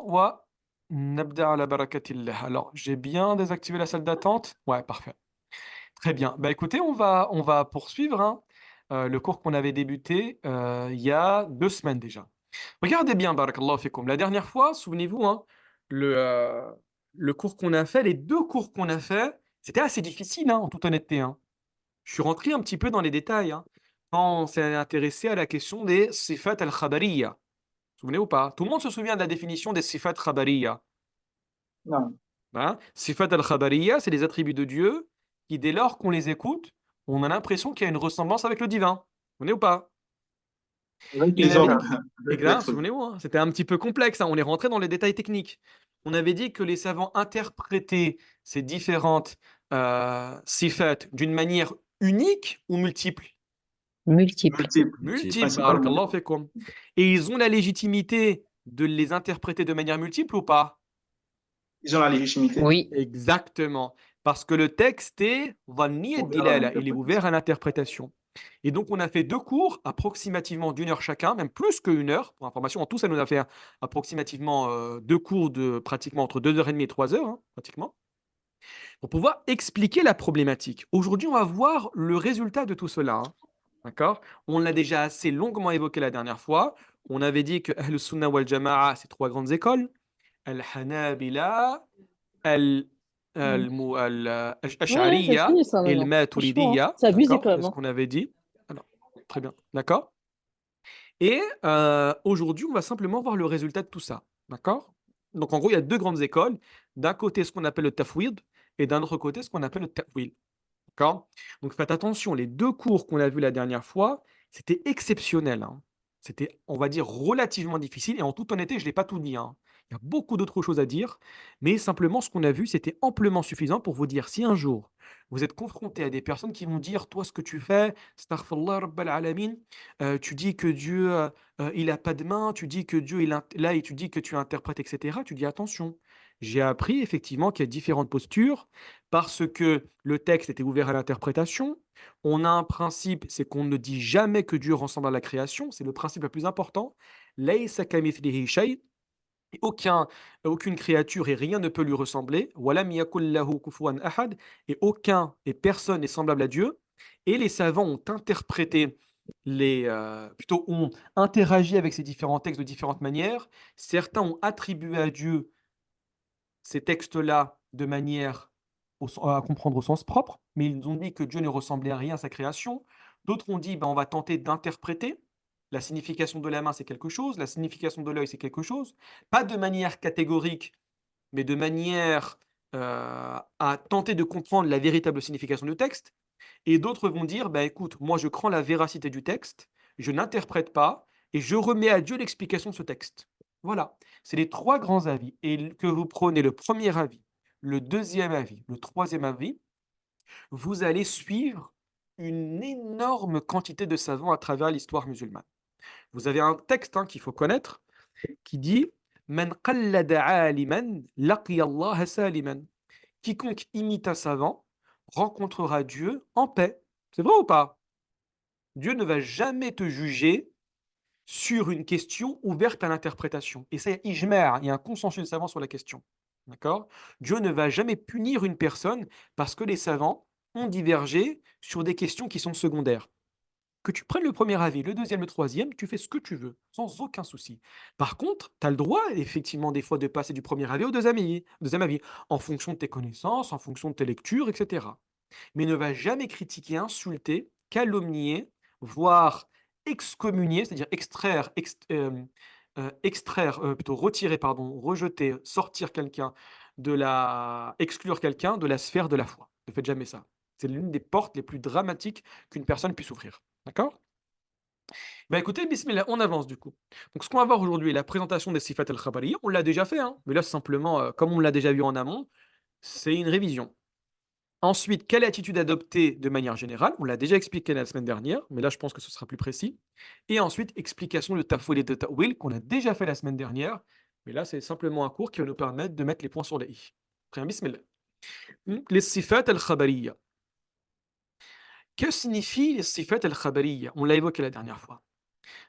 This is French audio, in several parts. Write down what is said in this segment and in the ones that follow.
wa nabda ala barakatillah. Alors, j'ai bien désactivé la salle d'attente? Ouais, parfait. Très bien. Bah, écoutez, on va poursuivre, hein, le cours qu'on avait débuté, il y a 2 semaines déjà. Regardez bien, barakallahu fikum. La dernière fois, souvenez-vous, hein, le, heu, le cours qu'on a fait, les 2 cours qu'on a fait, c'était assez difficile, hein, en toute honnêteté, hein. Je suis rentré un petit peu dans les détails, hein, quand on s'est intéressé à la question des sifat al-khabariyya. Vous vous souvenez ou pas? Tout le monde se souvient de la définition des sifat khabariyya, Non, hein? Sifat al-khabariyya, c'est les attributs de Dieu qui, dès lors qu'on les écoute, on a l'impression qu'il y a une ressemblance avec le divin. Vous souvenez ou pas? avec Et on les avait hommes, dit avec l'être humain. souvenez-vous, hein, c'était un petit peu complexe, hein, on est rentré dans les détails techniques. On avait dit que les savants interprétaient ces différentes, sifat d'une manière unique ou multiple? Multiple. Multiples, Multiple, principalement. barakallahu fikum. Et ils ont la légitimité de les interpréter de manière multiple ou pas? Ils ont la légitimité Oui. Exactement, parce que le texte est dhanni ouverte à ad-dilala, il est ouvert l'interprétation. à l'interprétation. Et donc on a fait 2 cours, approximativement d'1 heure chacun, même plus qu'1 heure pour information. En tout, ça nous a fait approximativement, 2 cours de pratiquement entre 2 heures et demie et 3 heures, hein, pratiquement, pour pouvoir expliquer la problématique. Aujourd'hui, on va voir le résultat de tout cela, hein, d'accord? On l'a déjà assez longuement évoqué la dernière fois. On avait dit que Ahl Sunnah wal Jama'a, c'est 3 grandes écoles, Al-Hanabila, ال الم Ouais, ça الأشعرية finit ça et maintenant. Franchement, hein. الماتريدية, C'est abusé d'accord? quand C'est même, ce hein. qu'on avait dit. Alors, très bien, d'accord? Et aujourd'hui, on va simplement voir le résultat de tout ça, d'accord? Donc en gros, il y a 2 grandes écoles. D'un côté, ce qu'on appelle le tafwid et d'un autre côté, ce qu'on appelle le ta'wil, d'accord? Donc faites attention, les 2 cours qu'on a vus la dernière fois, c'était exceptionnel, hein. C'était, on va dire, relativement difficile et en toute honnêteté, je l'ai pas tout dit, hein. Il y a beaucoup d'autres choses à dire, mais simplement ce qu'on a vu, c'était amplement suffisant pour vous dire si un jour, vous êtes confronté à des personnes qui vont dire: «Toi, ce que tu fais, astaghfirullah rabbal alamin, tu dis que Dieu, il a pas de main, tu dis que Dieu il int» là et tu dis que tu interprètes et cetera, tu dis: «Attention, j'ai appris effectivement qu'il y a différentes postures parce que le texte était ouvert à l'interprétation. On a un principe, c'est qu'on ne dit jamais que Dieu ressemble à la création, c'est le principe le plus important. Laysa kamithlihi shay, et aucune créature et rien ne peut lui ressembler. Walam yakul lahu kufuwan ahad, et aucun et personne n'est semblable à Dieu. Et les savants ont interprété plutôt ont interagi avec ces différents textes de différentes manières. Certains ont attribué à Dieu ces textes-là de manière à comprendre au sens propre, mais ils ont dit que Dieu ne ressemblait à rien à sa création. D'autres ont dit, ben, on va tenter d'interpréter. La signification de la main, c'est quelque chose, la signification de l'œil, c'est quelque chose. Pas de manière catégorique, mais de manière à tenter de comprendre la véritable signification du texte. Et d'autres vont dire, bah, écoute, moi je crois la véracité du texte, je n'interprète pas, et je remets à Dieu l'explication de ce texte. Voilà, c'est les 3 grands avis. Et que vous prenez le premier avis, le deuxième avis, le troisième avis, vous allez suivre une énorme quantité de savants à travers l'histoire musulmane. Vous avez un texte, hein, qu'il faut connaître, qui dit: «Man qallada aliman laqiya Allah saliman». Quiconque imite un savant rencontrera Dieu en paix. C'est vrai ou pas? Dieu ne va jamais te juger sur une question ouverte à l'interprétation. Et c'est ijma', il y a un consensus des savants sur la question. D'accord? Dieu ne va jamais punir une personne parce que les savants ont divergé sur des questions qui sont secondaires. Que tu prennes le premier avis, le deuxième, le troisième, tu fais ce que tu veux, sans aucun souci. Par contre, tu as le droit, effectivement, des fois, de passer du premier avis au deuxième avis, en fonction de tes connaissances, en fonction de tes lectures, etc. Mais ne va jamais critiquer, insulter, calomnier, voire excommunier, c'est-à-dire extraire, plutôt retirer, pardon, rejeter, sortir quelqu'un exclure quelqu'un de la sphère de la foi. Ne faites jamais ça. C'est l'une des portes les plus dramatiques qu'une personne puisse ouvrir. D'accord? Bah, écoutez, bismillah, on avance du coup. Donc ce qu'on va voir aujourd'hui, la présentation des sifat al-khabariyya, on l'a déjà fait, hein, mais là simplement, comme on l'a déjà vu en amont, c'est une révision. Ensuite, quelle attitude adopter de manière générale? On l'a déjà expliqué la semaine dernière, mais là je pense que ce sera plus précis. Et ensuite, explication de tafwil et de ta'wil qu'on a déjà fait la semaine dernière, mais là c'est simplement un cours qui va nous permettre de mettre les points sur les i. Très bien, bismillah. Les sifat al-khabariyya. Que signifient les sifat al-khabariyya? On l'a évoqué la dernière fois.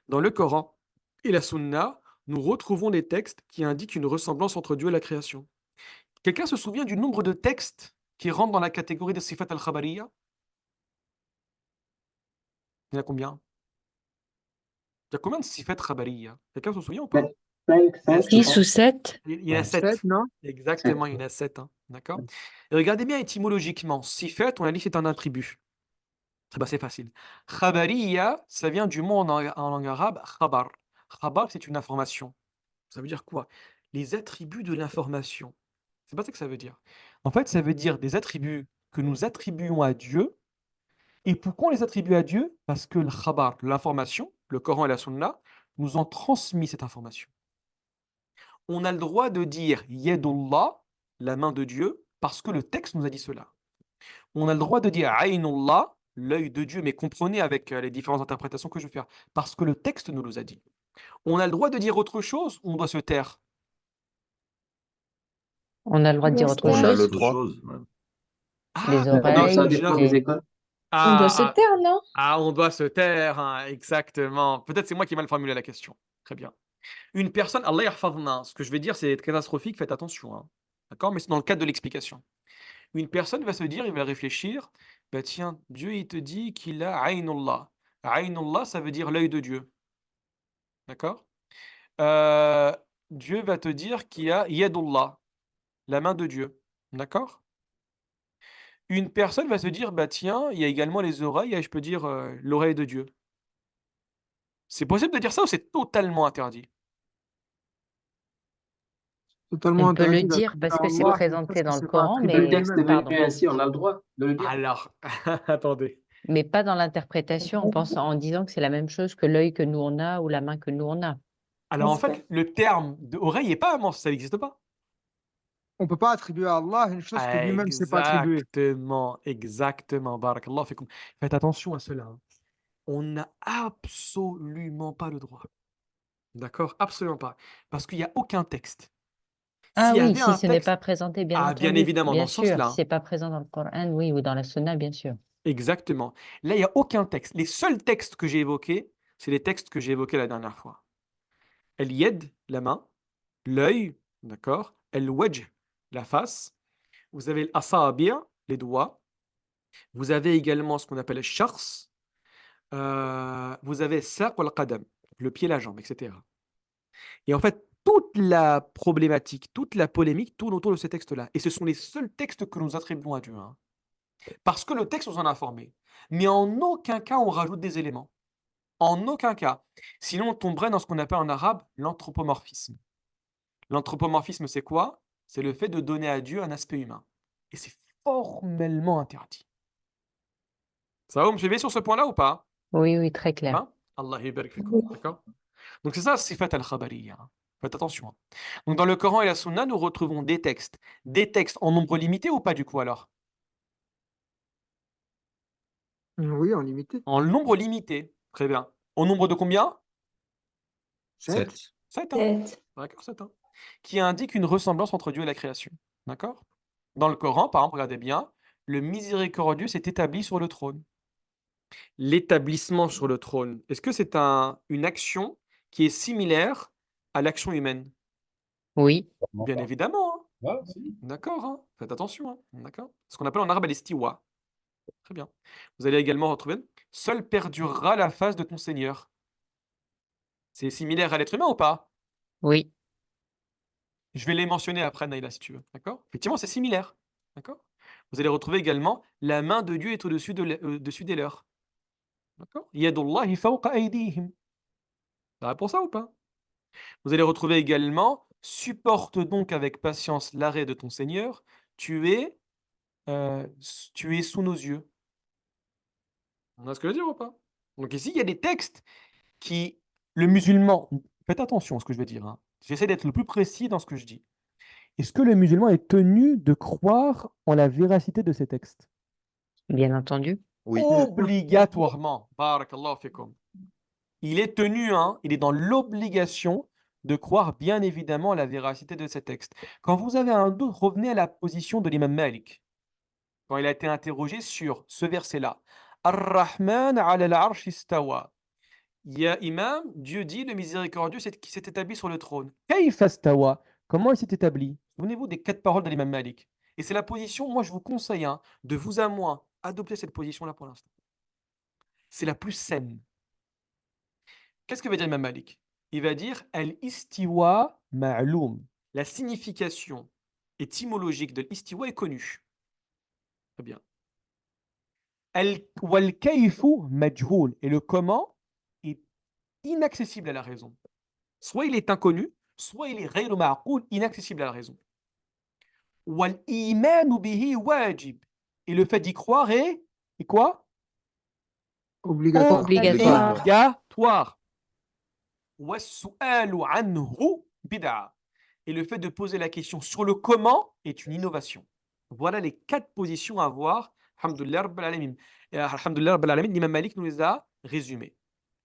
Dans le Coran et la Sunna, nous retrouvons des textes qui indiquent une ressemblance entre Dieu et la création. Quelqu'un se souvient du nombre de textes qui rentrent dans la catégorie des sifat al-khabariya? Il y en a combien? Il y a combien de sifat khabariya? Quelqu'un se souvient ou pas? 5, 6 ou 7? Il y en a 7, 7. non? Exactement, il y en a 7. D'accord? Et regardez bien étymologiquement. Sifat, on a dit que c'est un attribut. Ah bah, c'est facile. Khabariya, ça vient du mot en langue arabe, khabar. Khabar, c'est une information. Ça veut dire quoi? Les attributs de l'information. C'est pas ça que ça veut dire. En fait, ça veut dire des attributs que nous attribuons à Dieu. Et pourquoi on les attribue à Dieu? Parce que le khabar, l'information, le Coran et la Sunna, nous ont transmis cette information. On a le droit de dire Yadullah, la main de Dieu, parce que le texte nous a dit cela. On a le droit de dire Aynullah, l'œil de Dieu, mais comprenez avec les différentes interprétations que je vais faire, parce que le texte nous a dit. On a le droit de dire autre chose ou on doit se taire? On a le droit de dire autre On a chose. le droit. Les Non, oreilles, ça dépend des écoles. On doit se ah, taire, non? on doit se taire, hein, exactement. Peut-être c'est moi qui ai mal formulé la question. Très bien. Une personne, Allah yahfazna, ce que je vais dire c'est catastrophique, faites attention. Hein. D'accord? Mais c'est dans le cadre de l'explication. Une personne va se dire, il va réfléchir, bah tiens, Dieu il te dit qu'il a Aynullah. Aynullah, ça veut dire l'œil de Dieu. D'accord? Euh, Dieu va te dire qu'il y a Yadullah, la main de Dieu. D'accord? Une personne va se dire, bah tiens, il y a également les oreilles, et je peux dire l'oreille de Dieu. C'est possible de dire ça ou c'est totalement interdit? Totalement on peut le interdit dire parce que c'est Allah, présenté dans le c'est pas Coran, attribué Le mais texte est pardon. venu ainsi, on a le droit de le dire. Alors, attendez. Mais pas dans l'interprétation, en disant que c'est la même chose que l'œil que nous on a ou la main que nous on a. Alors en fait, le terme d'oreille est pas un mensonge, ça n'existe pas. On peut pas attribuer à Allah une chose que lui-même ne s'est pas attribuée. Exactement. Barakallah fikum. Faites attention à cela. Hein. On n'a absolument pas le droit. D'accord? Absolument pas. Parce qu'il n'y a aucun texte. Ah S'il y oui, avait si un ce n'est texte, pas présenté, bien bien entendu. évidemment, Bien dans ce sûr, sens-là. si c'est pas présent dans le Coran, oui, ou dans la Sunna, bien sûr. Exactement. Là, il n'y a aucun texte. Les seuls textes que j'ai évoqués, c'est les textes que j'ai évoqués la dernière fois. El-Yed, la main, l'œil, d'accord? El-Wajh, la face. Vous avez l'Asabi', les doigts. Vous avez également ce qu'on appelle le Shars. Vous avez Saq wal-Qadam, le pied, la jambe, etc. Et en fait, toute la problématique, toute la polémique tourne autour de ces textes-là. Et ce sont les seuls textes que nous attribuons à Dieu. Hein. Parce que le texte nous en a informé. Mais en aucun cas, on rajoute des éléments. En aucun cas. Sinon, on tomberait dans ce qu'on appelle en arabe l'anthropomorphisme. L'anthropomorphisme, c'est quoi? C'est le fait de donner à Dieu un aspect humain. Et c'est formellement interdit. Ça va, vous me suivez sur ce point-là ou pas? Oui, oui, très clair. Hein? Allah yubarik fikum, d'accord? Donc c'est ça, sifat al-khabariya. Faites attention. Hein. Donc dans le Coran et la Sunna, nous retrouvons des textes. Des textes en nombre limité ou pas du coup alors? Oui, en limité. En nombre limité. Très bien. Au nombre de combien? 7. 7. Hein? D'accord, 7. Hein? Qui indique une ressemblance entre Dieu et la création. D'accord? Dans le Coran, par exemple, regardez bien, le miséricordieux s'est établi sur le trône. L'établissement sur le trône, est-ce que c'est une action qui est similaire à l'action humaine? Oui. Bien évidemment. Hein. Ah, si. D'accord. Hein. Faites attention. Hein. D'accord. Ce qu'on appelle en arabe l'istiwa. Très bien. Vous allez également retrouver seul perdurera la face de ton Seigneur. C'est similaire à l'être humain ou pas? Oui. Je vais les mentionner après, Naïla, si tu veux. D'accord? Effectivement, c'est similaire. D'accord? Vous allez retrouver également la main de Dieu est au-dessus dessus des leurs. D'accord? Yadullahi fawqa aydihim. Ça va pour ça ou pas? Vous allez retrouver également supporte donc avec patience l'arrêt de ton Seigneur. Tu es sous nos yeux. On a ce que je veux dire ou pas? Donc ici, il y a des textes qui, le musulman, faites attention à ce que je vais dire. Hein. J'essaie d'être le plus précis dans ce que je dis. Est-ce que le musulman est tenu de croire en la véracité de ces textes? Bien entendu. Oui. Obligatoirement. Barakallahu fikum. Il est tenu, hein, il est dans l'obligation de croire bien évidemment à la véracité de ces textes. Quand vous avez un doute, revenez à la position de l'imam Malik. Quand il a été interrogé sur ce verset-là. Ar-Rahman ala al-arsh istawa. Ya imam, Dieu dit, le miséricordieux, c'est qui s'est établi sur le trône. كيف استوى? Comment il s'est établi? Souvenez-vous des 4 paroles de l'imam Malik. Et c'est la position, moi je vous conseille, hein, de vous à moi, adopter cette position-là pour l'instant. C'est la plus saine. Qu'est-ce que veut dire l'imam Malik? Il va dire al-istiwa, معلوم. la signification étymologique de l'istiwa est connue. Très bien. والكيف مجهول. Et le comment est Inaccessible à la raison. Soit il est inconnu, soit il est غير معقول, inaccessible à la raison. وَالْإِيمَانُ بِهِ واجب. Et le fait d'y croire est quoi? Obligatoire. Obligatoire. obligatoire. وَالسُّؤَالُ عَنْهُ بِدْعَةٌ. Et le fait de poser la question sur le comment est une innovation. Voilà les 4 positions à avoir. Alhamdoulilah Rabbil Alamin. Et Alhamdoulilah Rabbil Alamin, l'imam Malik nous les a résumées.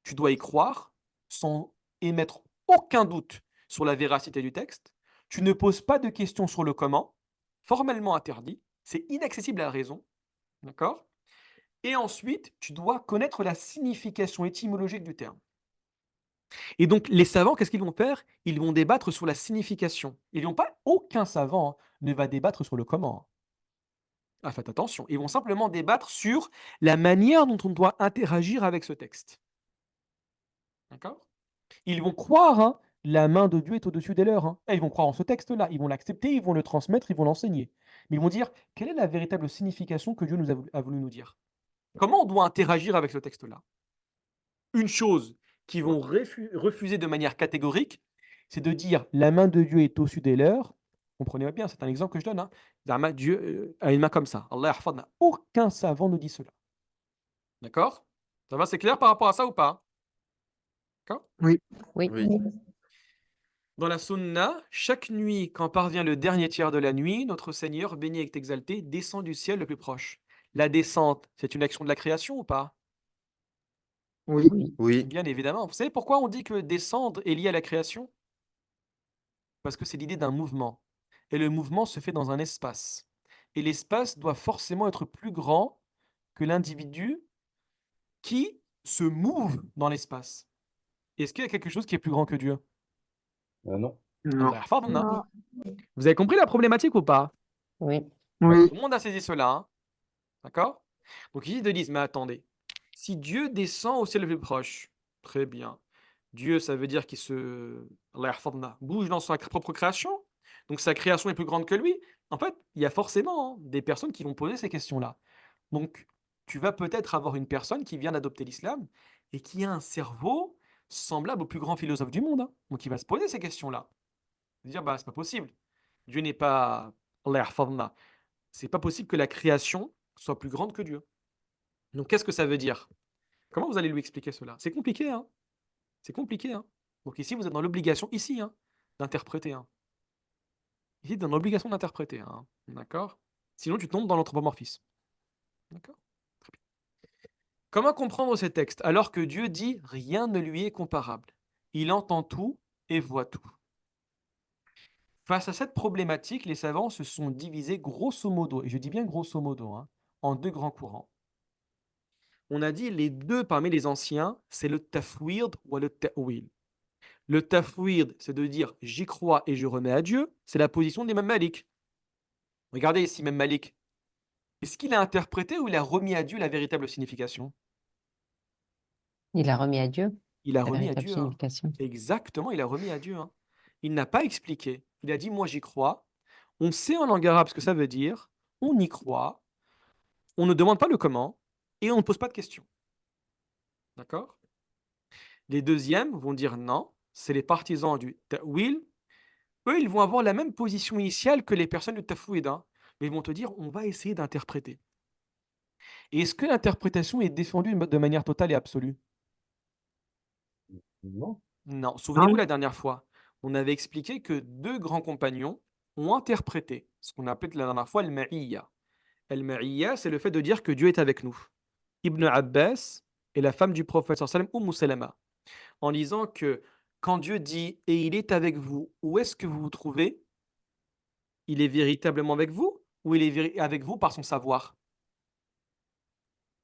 Tu dois y croire sans émettre aucun doute sur la véracité du texte. Tu ne poses pas de questions sur le comment, formellement interdit. C'est inaccessible à la raison. D'accord? Et ensuite, tu dois connaître la signification étymologique du terme. Et donc, les savants, qu'est-ce qu'ils vont faire? Ils vont débattre sur la signification. Ils n'ont pas, aucun savant ne va débattre sur le comment. Ah, faites attention. Ils vont simplement débattre sur la manière dont on doit interagir avec ce texte. D'accord? Ils vont croire, hein, la main de Dieu est au-dessus des leurs. Hein. Et ils vont croire en ce texte-là. Ils vont l'accepter, ils vont le transmettre, ils vont l'enseigner. Mais ils vont dire, quelle est la véritable signification que Dieu a voulu nous dire? Comment on doit interagir avec ce texte-là? Une chose qu'ils vont refuser de manière catégorique, C'est de dire, la main de Dieu est au-dessus des leurs. comprenez bien, c'est un exemple que je donne. Hein. Zama, Dieu a une main comme ça. Allah yahfadna. Aucun savant ne dit cela. D'accord? Ça va, c'est clair par rapport à ça ou pas? D'accord? Oui. Oui. Dans la sunna, chaque nuit, quand parvient le dernier tiers de la nuit, notre Seigneur, béni et exalté, descend du ciel le plus proche. La descente, c'est une action de la création ou pas? Oui. Oui. Bien évidemment. Vous savez pourquoi on dit que descendre est lié à la création? Parce que c'est l'idée d'un mouvement. Et le mouvement se fait dans un espace. Et l'espace doit forcément être plus grand que l'individu qui se move dans l'espace. Est-ce qu'il y a quelque chose qui est plus grand que Dieu? Non. Non. Allah yahfadna. Vous avez compris la problématique ou pas? Oui. Oui. Tout le monde a saisi cela. Hein. D'accord? Donc ils te disent, mais attendez, si Dieu descend au ciel le plus proche, très bien. Dieu, ça veut dire qu'il Allah yahfadna, bouge dans sa propre création. Donc sa création est plus grande que lui. En fait, il y a forcément des personnes qui vont poser ces questions-là. Donc, tu vas peut-être avoir une personne qui vient d'adopter l'islam et qui a un cerveau semblable au plus grand philosophe du monde. Hein. Donc, il va se poser ces questions-là. Il va dire, bah, c'est pas possible. Dieu n'est pas Allah yahfadna. C'est pas possible que la création soit plus grande que Dieu. Donc, qu'est-ce que ça veut dire? Comment vous allez lui expliquer cela? C'est compliqué, hein? C'est compliqué, hein? Donc ici, vous êtes dans l'obligation, ici, hein, d'interpréter. Hein. Ici, dans l'obligation d'interpréter. Hein. D'accord? Sinon, tu tombes dans l'anthropomorphisme. D'accord? Très bien. Comment comprendre ces textes alors que Dieu dit rien ne lui est comparable? Il entend tout et voit tout. Face à cette problématique, les savants se sont divisés grosso modo, et je dis bien grosso modo, hein, en 2 grands courants. On a dit les 2 parmi les anciens, c'est le tafwid ou le ta'wil. Le tafwid, c'est de dire j'y crois et je remets à Dieu. C'est la position d'Imam Malik. Regardez ici, Imam Malik. Est-ce qu'il a interprété ou il a remis à Dieu la véritable signification? Il a remis à Dieu Il a la remis à véritable Dieu. Hein. signification. Exactement, il a remis à Dieu. Hein. Il n'a pas expliqué. Il a dit moi j'y crois. On sait en langue arabe ce que ça veut dire. On y croit. On ne demande pas le comment et on ne pose pas de questions. D'accord? Les deuxièmes vont dire non. C'est les partisans du ta'wil. Eux, ils vont avoir la même position initiale que les personnes du tafwid, hein, mais ils vont te dire on va essayer d'interpréter. Et est-ce que l'interprétation est défendue de manière totale et absolue? Non. Non. Souvenez-vous la dernière fois, on avait expliqué que 2 grands compagnons ont interprété ce qu'on appelait la dernière fois al-ma'iyya. Al-ma'iyya, c'est le fait de dire que Dieu est avec nous. Ibn Abbas et la femme du prophète sallam, Salama, en disant que quand Dieu dit « et il est avec vous », où est-ce que vous vous trouvez? Il est véritablement avec vous ou il est avec vous par son savoir?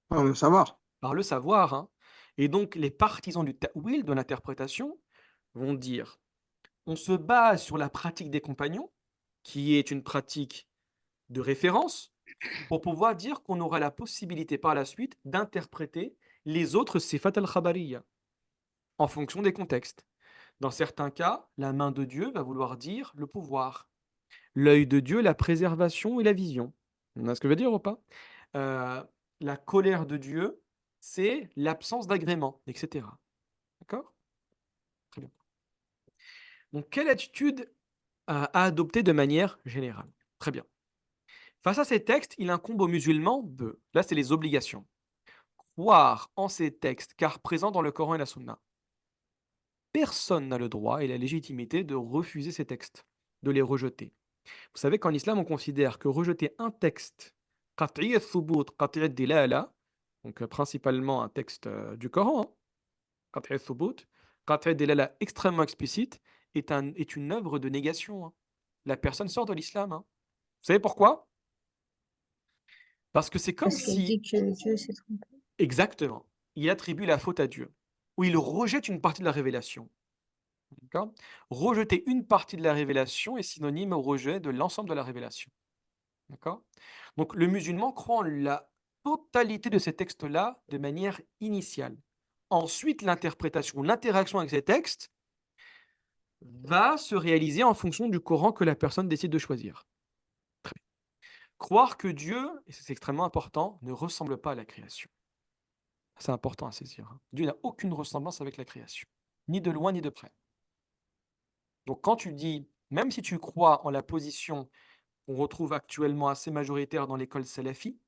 Par le savoir. Par le savoir. Hein. Et donc, les partisans du ta'wil, de l'interprétation, vont dire, on se base sur la pratique des compagnons, qui est une pratique de référence, pour pouvoir dire qu'on aura la possibilité par la suite d'interpréter les autres sifat al-khabariya en fonction des contextes. Dans certains cas, la main de Dieu va vouloir dire le pouvoir. L'œil de Dieu, la préservation et la vision. On a ce que je veux dire ou pas? Euh, la colère de Dieu, c'est l'absence d'agrément, etc. D'accord? Très bien. Donc, quelle attitude à adopter de manière générale? Très bien. Face à ces textes, il incombe aux musulmans de, là c'est les obligations, croire en ces textes car présents dans le Coran et la Sunna. Personne n'a le droit et la légitimité de refuser ces textes, de les rejeter. Vous savez qu'en islam, on considère que rejeter un texte, qat'i al-thubut, qat'i al-dilala, donc principalement un texte du Coran, hein, qat'i al-thubut, qat'i al-dilala extrêmement explicite, est une œuvre de négation, hein. La personne sort de l'islam, hein. Vous savez pourquoi? Parce que c'est comme Parce qu'elle si, dit que Dieu s'est trompé. exactement, il attribue la faute à Dieu, ou il rejette une partie de la révélation. D'accord? Rejeter une partie de la révélation est synonyme au rejet de l'ensemble de la révélation. D'accord? Donc le musulman croit en la totalité de ces textes-là de manière initiale. Ensuite, l'interprétation, l'interaction avec ces textes va se réaliser en fonction du Coran que la personne décide de choisir. Très bien. Croire que Dieu, et c'est extrêmement important, ne ressemble pas à la création. C'est important à saisir, hein. Dieu n'a aucune ressemblance avec la création, ni de loin ni de près. Donc quand tu dis, même si tu crois en la position qu'on retrouve actuellement assez majoritaire dans l'école salafi,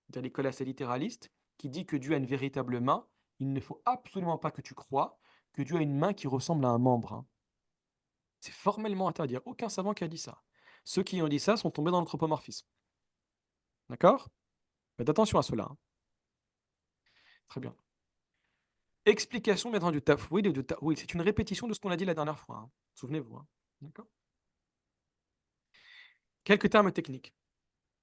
c'est-à-dire l'école assez littéraliste, qui dit que Dieu a une véritable main, il ne faut absolument pas que tu crois que Dieu a une main qui ressemble à un membre, hein. C'est formellement interdit. Il n'y a aucun savant qui a dit ça. Ceux qui ont dit ça sont tombés dans l'anthropomorphisme. D'accord? Faites attention à cela, hein. Très bien. Explication maintenant du tafwid et du ta'wil. C'est une répétition de ce qu'on a dit la dernière fois, hein. Souvenez-vous, hein. D'accord? Quelques termes techniques.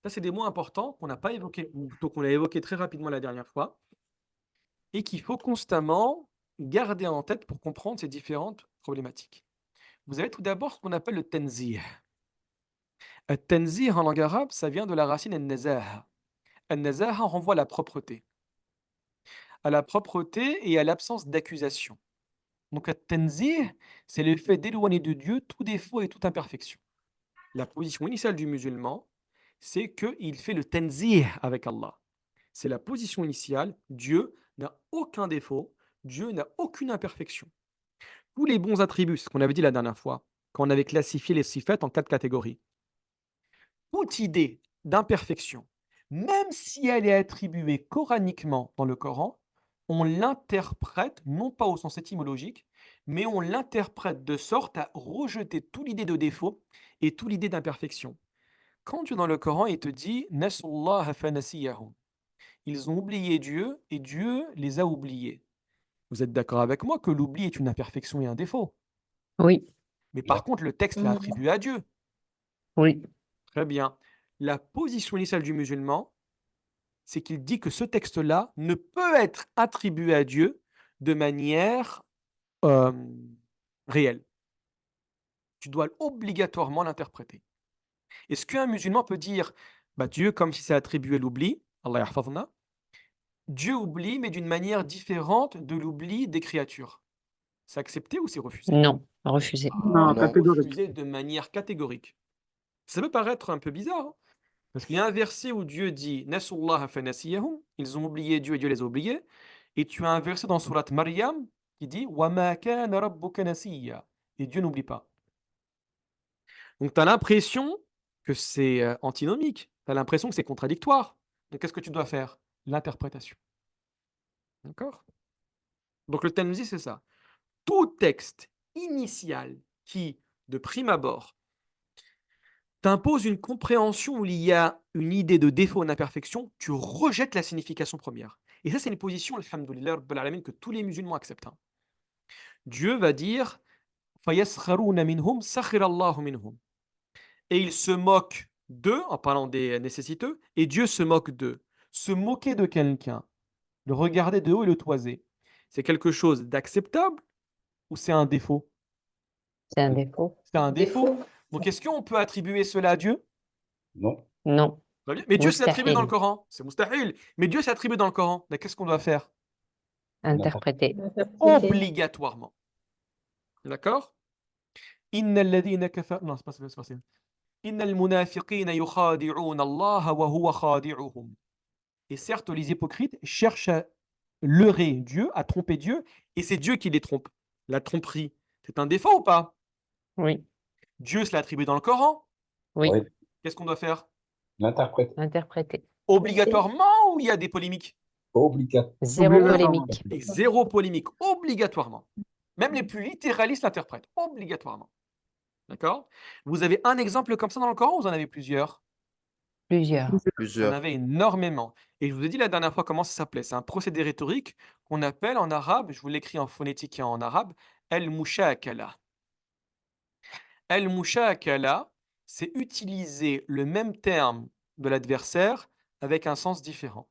Ça, c'est des mots importants qu'on n'a pas évoqués, ou plutôt qu'on a évoqués très rapidement la dernière fois, et qu'il faut constamment garder en tête pour comprendre ces différentes problématiques. Vous avez tout d'abord ce qu'on appelle le tenzih. Le tenzih en langue arabe, ça vient de la racine al-nazaha. Al-nazaha renvoie à la propreté. À la propreté et à l'absence d'accusation. Donc, le tenzih, c'est le fait d'éloigner de Dieu tout défaut et toute imperfection. La position initiale du musulman, c'est qu'il fait le tenzih avec Allah. C'est la position initiale. Dieu n'a aucun défaut. Dieu n'a aucune imperfection. Tous les bons attributs, c'est ce qu'on avait dit la dernière fois, quand on avait classifié les sifat en 4 catégories. Toute idée d'imperfection, même si elle est attribuée coraniquement dans le Coran, on l'interprète, non pas au sens étymologique, mais on l'interprète de sorte à rejeter toute l'idée de défaut et toute l'idée d'imperfection. Quand Dieu dans le Coran, il te dit « Nasullaha fanasiyahum », ils ont oublié Dieu et Dieu les a oubliés. Vous êtes d'accord avec moi que l'oubli est une imperfection et un défaut? Oui, Mais par contre, le texte l'a attribué à Dieu. oui. Très bien. La position initiale du musulman, c'est qu'il dit que ce texte-là ne peut être attribué à Dieu de manière euh, réelle. Tu dois obligatoirement l'interpréter. Est-ce qu'un musulman peut dire bah, Dieu comme si c'est attribué l'oubli, Allah yahfazna, Dieu oublie, mais d'une manière différente de l'oubli des créatures? C'est accepté ou c'est refusé? Non, refusé. Non, C'est catégorique. refusé de manière catégorique. Ça peut paraître un peu bizarre, hein, parce qu'il y a un verset où Dieu dit Nasullaha fanasiyahum, ils ont oublié Dieu et Dieu les a oubliés. Et tu as un verset dans Surat Maryam qui dit Wa ma kana rabbuka nasiya, et Dieu n'oublie pas. Donc tu as l'impression que c'est antinomique, tu as l'impression que c'est contradictoire. Donc qu'est-ce que tu dois faire? L'interprétation. D'accord? Donc le Tanzi, c'est ça. Tout texte initial qui, de prime abord, t'impose une compréhension où il y a une idée de défaut ou d'imperfection, tu rejettes la signification première. Et ça, c'est une position, alhamdoulilah, Rabbil alamin, que tous les musulmans acceptent, hein. Dieu va dire فَيَسْخَرُونَ مِنْهُمْ سَخِرَ اللَّهُ مِنْهُمْ. Et il se moque d'eux, en parlant des nécessiteux, et Dieu se moque d'eux. Se moquer de quelqu'un, le regarder de haut et le toiser, C'est quelque chose d'acceptable Ou c'est un défaut? C'est un défaut. C'est un défaut. Donc, est-ce qu'on peut attribuer cela à Dieu? Non. Non. Très bien. Mais Dieu s'est attribué dans le Mustahil. Coran. C'est mustahil. Mais Dieu s'est attribué dans le Coran. Donc, qu'est-ce qu'on doit faire? Interprété. Obligatoirement. D'accord? Innal ladhina kafaru. Non, c'est pas ça. Innal munafiqina yukhadi'una Allah wa huwa khadi'uhum. Et certes, les hypocrites cherchent à leurrer Dieu, à tromper Dieu, Et c'est Dieu qui les trompe. La tromperie, c'est un défaut ou pas? Oui. Dieu se l'a attribué dans le Coran. Oui. Oui. Qu'est-ce qu'on doit faire? L'interprète. Interprété. Obligatoirement ou il y a des polémiques? Obligatoire. Zéro Obligatoirement. polémique. Et zéro polémique. Obligatoirement. Même les plus littéralistes l'interprètent. Obligatoirement. D'accord? Vous avez un exemple comme ça dans le Coran ou vous en avez plusieurs? Plusieurs. On Plusieurs. avait énormément. Et je vous ai dit la dernière fois comment ça s'appelait. C'est un procédé rhétorique qu'on appelle en arabe, je vous l'écris en phonétique et en arabe, el-mushakala. El-mushakala, c'est utiliser le même terme de l'adversaire avec un sens différent.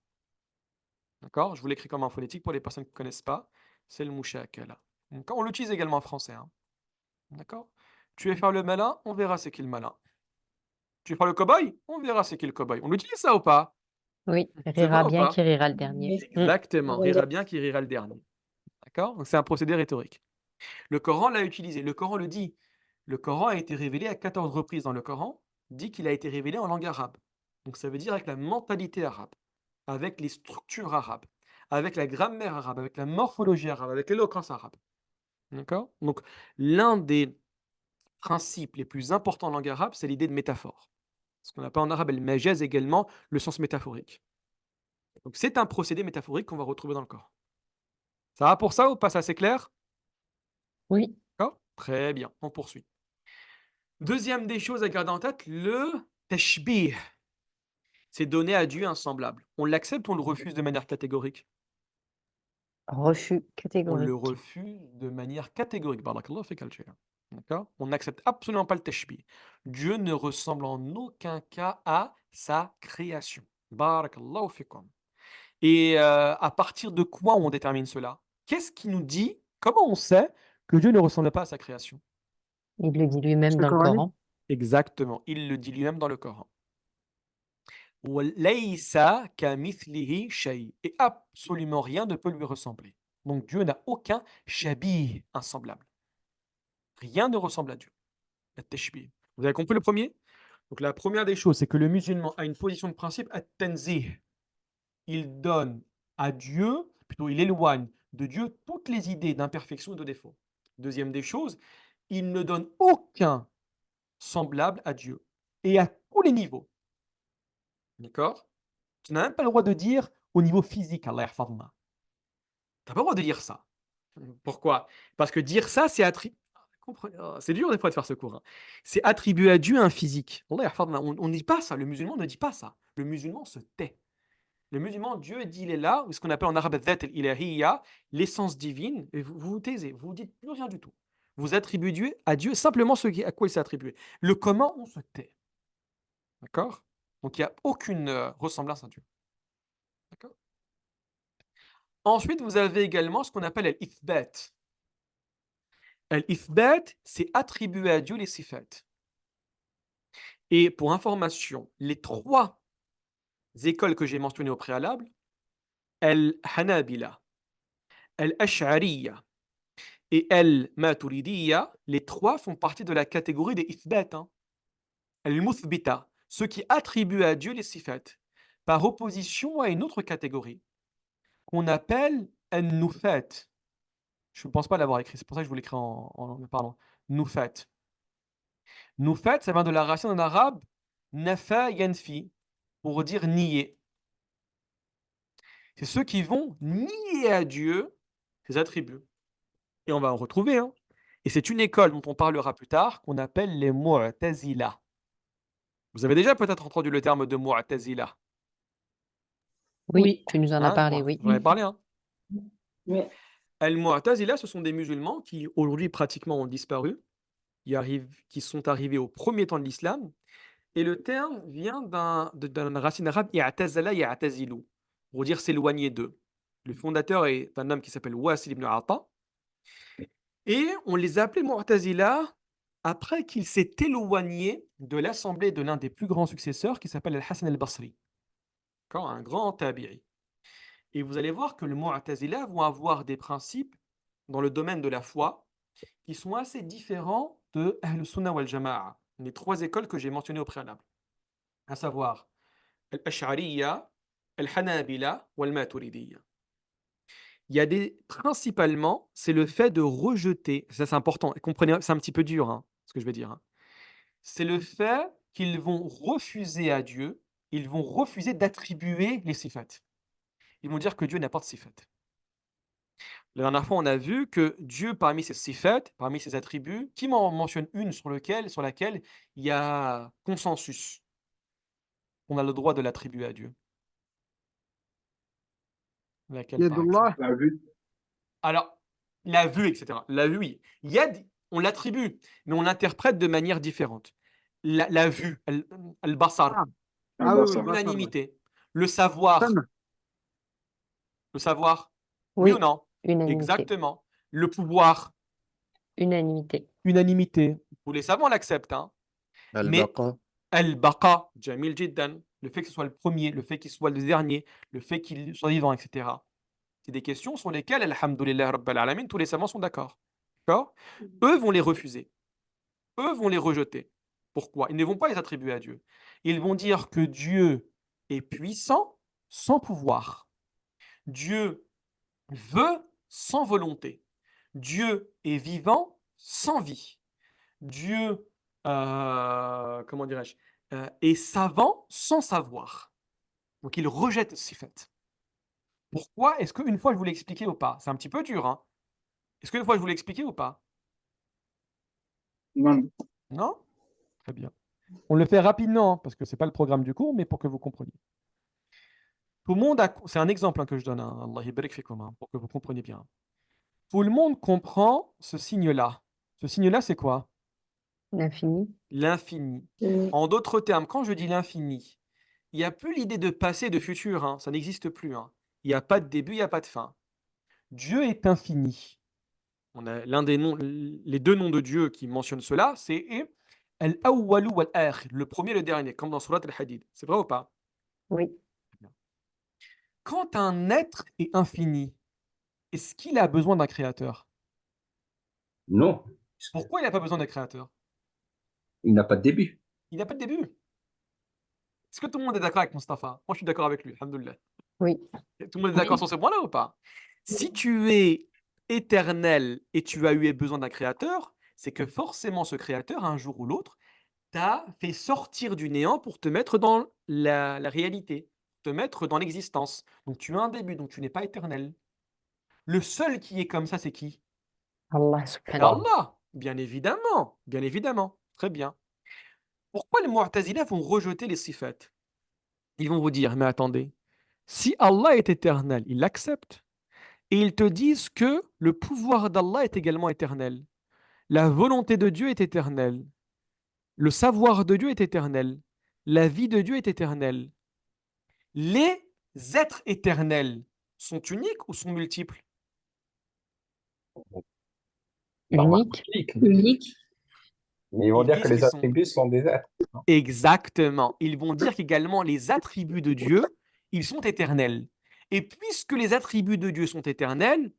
D'accord? Je vous l'écris comme en phonétique pour les personnes qui ne connaissent pas. C'est le mushakala. D'accord? On l'utilise également en français. Hein. D'accord? Tu veux faire le malin, on verra c'est qui le malin. Tu veux faire le cow-boy, on verra c'est qui le cow-boy. On utilise ça ou pas? Oui. C'est Rira vrai ou bien pas? qui rira le dernier. Exactement. Rira bien qui rira le dernier. D'accord? Donc c'est un procédé rhétorique. Le Coran l'a utilisé. Le Coran le dit. Le Coran a été révélé à 14 reprises dans le Coran, dit qu'il a été révélé en langue arabe. Donc ça veut dire avec la mentalité arabe, avec les structures arabes, avec la grammaire arabe, avec la morphologie arabe, avec l'éloquence arabe. D'accord? Donc l'un des principes les plus importants en langue arabe, c'est l'idée de métaphore. Ce qu'on appelle en arabe le majaz également, le sens métaphorique. Donc c'est un procédé métaphorique qu'on va retrouver dans le Coran. Ça va pour ça ou pas? Ça c'est clair? Oui. D'accord? Très bien, on poursuit. Deuxième des choses à garder en tête, le tashbih. C'est donner à Dieu un semblable. On l'accepte ou on le refuse de manière catégorique? Refus On catégorique. le refuse de manière catégorique. Barakallahu fik al-sheikh. D'accord? On n'accepte absolument pas le tashbih. Dieu ne ressemble en aucun cas à sa création. Barakallahu fikum. Et à partir de quoi on détermine cela? Qu'est-ce qui nous dit, comment on sait que Dieu ne ressemble pas pas à sa création? Il le dit lui-même C'est dans le coranique. Coran. Exactement, il le dit lui-même dans le Coran. Walaysa kamithlihi shay. Et absolument rien ne peut lui ressembler. Donc Dieu n'a aucun shabih, un semblable. Rien ne ressemble à Dieu. At-tashbih. Vous avez compris le premier? Donc la première des choses, c'est que le musulman a une position de principe at-tanzih. Il donne à Dieu, plutôt il éloigne de Dieu toutes les idées d'imperfection et de défaut. Deuxième des choses, il ne donne aucun semblable à Dieu. Et à tous les niveaux. D'accord? Tu n'as même pas le droit de dire au niveau physique, Allah yahfadna. Tu n'as pas le droit de dire ça. Pourquoi? Parce que dire ça, c'est c'est dur des fois de faire ce cours. Hein. C'est attribuer à Dieu un physique. Allah yahfadna. On ne dit pas ça. Le musulman ne dit pas ça. Le musulman se tait. Le musulman, Dieu dit il est là, ce qu'on appelle en arabe dhat al-ilahiyya, l'essence divine, et vous vous taisez, vous ne dites plus rien du tout. Vous attribuez à Dieu simplement ce à quoi il s'est attribué. Le comment, on se tait. D'accord? Donc il n'y a aucune ressemblance à Dieu. D'accord? Ensuite, vous avez également ce qu'on appelle al-ithbat. Al-ithbat, c'est attribuer à Dieu les sifat. Et pour information, les trois écoles que j'ai mentionnées au préalable, al-Hanabila, al-Ash'ariyya et al-Maturidiyya, les trois font partie de la catégorie des ithbat, hein. Al-Muthbita, ceux qui attribuent à Dieu les sifat, par opposition à une autre catégorie qu'on appelle al-Nufat. Je ne pense pas l'avoir écrit, c'est pour ça que je vous l'écris en parlant. Nufat. Nufat, ça vient de la racine en arabe nafa yanfi, pour dire nier. C'est ceux qui vont nier à Dieu ses attributs. Et on va en retrouver. Hein. Et c'est une école dont on parlera plus tard, qu'on appelle les Mu'tazila. Vous avez déjà peut-être entendu le terme de Mu'tazila. Oui, tu nous en as Hein, parlé, oui. vous en avez parlé, hein. Oui. Al-Mu'tazila, ce sont des musulmans qui aujourd'hui pratiquement ont disparu, qui sont arrivés au premier temps de l'islam. Et le terme vient d'une racine arabe, i'tazala ya'tazilu, pour dire s'éloigner d'eux. Le fondateur est un homme qui s'appelle Wasil ibn Ata. Et on les a appelés Mu'tazila après qu'il s'est éloigné de l'assemblée de l'un des plus grands successeurs qui s'appelle Al-Hassan al-Basri, d'accord, un grand tabi'i. Et vous allez voir que les Mu'tazila vont avoir des principes dans le domaine de la foi qui sont assez différents de Ahl Sunnah wal Jama'a, les trois écoles que j'ai mentionnées au préalable, à savoir Al-Ash'ariyya, Al-Hanabila ou Al-Maturidiyya. Il y a principalement, c'est le fait de rejeter, ça c'est important, et comprenez, c'est un petit peu dur, hein, ce que je vais dire, hein. C'est le fait qu'ils vont refuser à Dieu, ils vont refuser d'attribuer les sifat. Ils vont dire que Dieu n'a pas de sifat. La dernière fois, on a vu que Dieu, parmi ses sifat, parmi ses attributs, qui m'en mentionne une sur laquelle il y a consensus. On a le droit de l'attribuer à Dieu. Laquelle, par exemple? Yadullah, La vue. Alors, la vue, etc. La vue, oui. On l'attribue, mais on l'interprète de manière différente. La vue, al-basar, ah, ah oui, oui, basar, l'unanimité. Le savoir, Sam, oui ou Oui, non? unanimité. Exactement. Le pouvoir, Unanimité. Unanimité. tous les savants l'acceptent, hein. Mais البقاء al-baqa, jamil jiddan, le fait que ce soit le premier, le fait qu'il soit le dernier, le fait qu'il soit vivant, etc. C'est des questions sur lesquelles, alhamdoulilah rabbil alamin, tous les savants sont d'accord. D'accord? Eux vont les refuser. Eux vont les rejeter. Pourquoi? Ils ne vont pas les attribuer à Dieu. Ils vont dire que Dieu est puissant sans pouvoir. Dieu veut sans volonté. Dieu est vivant sans vie. Dieu, comment dirais-je, est savant sans savoir. Donc ils rejettent ces faits. Pourquoi? Est-ce qu'une fois je vous l'ai expliqué ou pas? C'est un petit peu dur, hein? Est-ce qu'une fois je vous l'ai expliqué ou pas? Non. Non? Très bien. On le fait rapidement, hein, parce que ce n'est pas le programme du cours, mais pour que vous compreniez. Tout le monde a... C'est un exemple, hein, que je donne, hein, Allah yabarak fikum, hein, pour que vous compreniez bien. Tout le monde comprend ce signe-là. Ce signe-là, c'est quoi? L'infini. L'infini. En d'autres termes, quand je dis l'infini, il n'y a plus l'idée de passé, de futur, hein, ça n'existe plus, hein. Il n'y a pas de début, il n'y a pas de fin. Dieu est infini. On a l'un des noms, les deux noms de Dieu qui mentionnent cela, c'est Al-Awwalu wal-Akhir, le premier et le dernier, comme dans Surat Al-Hadid. C'est vrai ou pas? Oui. Quand un être est infini, est-ce qu'il a besoin d'un créateur? Non. Pourquoi il n'a pas besoin d'un créateur? Il n'a pas de début. Il n'a pas de début. Est-ce que tout le monde est d'accord avec Mustapha? Moi, je suis d'accord avec lui, alhamdoulilah. Oui. Tout le monde est d'accord sur ce point-là ou pas? Si tu es éternel et tu as eu besoin d'un créateur, c'est que forcément ce créateur, un jour ou l'autre, t'a fait sortir du néant pour te mettre dans la réalité, te mettre dans l'existence. Donc tu as un début, donc tu n'es pas éternel. Le seul qui est comme ça, c'est qui? Allah C'est subhanahu. Allah, bien évidemment, bien évidemment. Très bien. Pourquoi les Mu'tazila vont rejeter les sifat? Ils vont vous dire, mais attendez, si Allah est éternel, ils l'acceptent. Et ils te disent que le pouvoir d'Allah est également éternel. La volonté de Dieu est éternelle. Le savoir de Dieu est éternel. La vie de Dieu est éternelle. Les êtres éternels sont uniques ou sont multiples? Unique. Unique. Mais ils vont Ils dire disent que les qu'ils sont- attributs sont des êtres. Exactement. Ils vont dire qu'également les attributs de Dieu, ils sont éternels. Et puisque les attributs de Dieu sont éternels,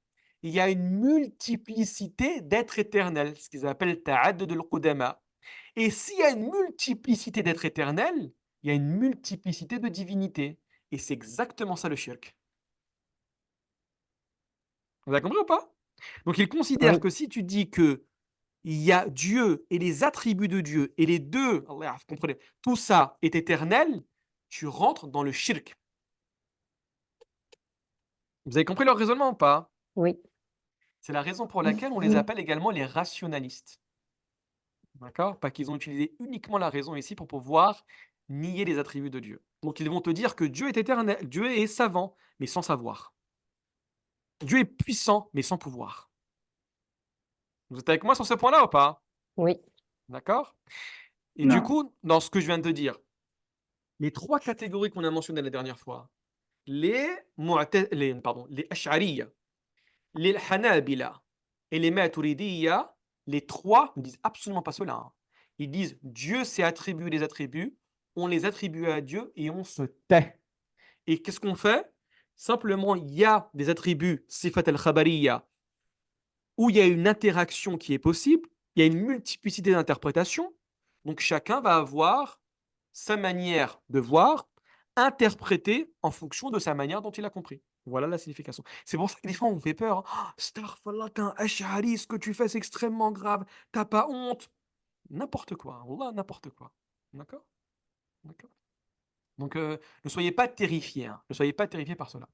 il y a une multiplicité d'êtres éternels, ce qu'ils appellent ta'addud al-qudama. Et s'il y a une multiplicité d'êtres éternels, il y a une multiplicité de divinités. Et c'est exactement ça le shirk. Vous avez compris ou pas? Donc ils considèrent Oui. que si tu dis que il y a Dieu et les attributs de Dieu, et les deux, Allah, vous comprenez, tout ça est éternel, tu rentres dans le shirk. Vous avez compris leur raisonnement ou pas? Oui. C'est la raison pour laquelle on les appelle également les rationalistes. D'accord? Parce qu'ils ont utilisé uniquement la raison ici pour pouvoir nier les attributs de Dieu. Donc ils vont te dire que Dieu est éternel, Dieu est savant, mais sans savoir. Dieu est puissant, mais sans pouvoir. Vous êtes avec moi sur ce point-là ou pas? Oui. D'accord? Et Non. du coup, dans ce que je viens de te dire, les trois catégories qu'on a mentionnées la dernière fois, les Ash'ariyya, les Hanabila et les Maturidiyya, les trois ne disent absolument pas cela, hein. Ils disent Dieu s'est attribué les attributs, on les attribue à Dieu et on se tait. Et qu'est-ce qu'on fait? Simplement, il y a des attributs sifat al-khabariyya où il y a une interaction qui est possible, il y a une multiplicité d'interprétations, donc chacun va avoir sa manière de voir, interprétée en fonction de sa manière dont il a compris. Voilà la signification. C'est pour ça que des fois on fait peur, hein. Oh, Astaghfirullah, t'es un Ash'ari, ce que tu fais c'est extrêmement grave, t'as pas honte. N'importe quoi, hein. Wallah, n'importe quoi. D'accord? D'accord. Donc ne soyez pas terrifiés, hein. Ne soyez pas terrifiés par cela.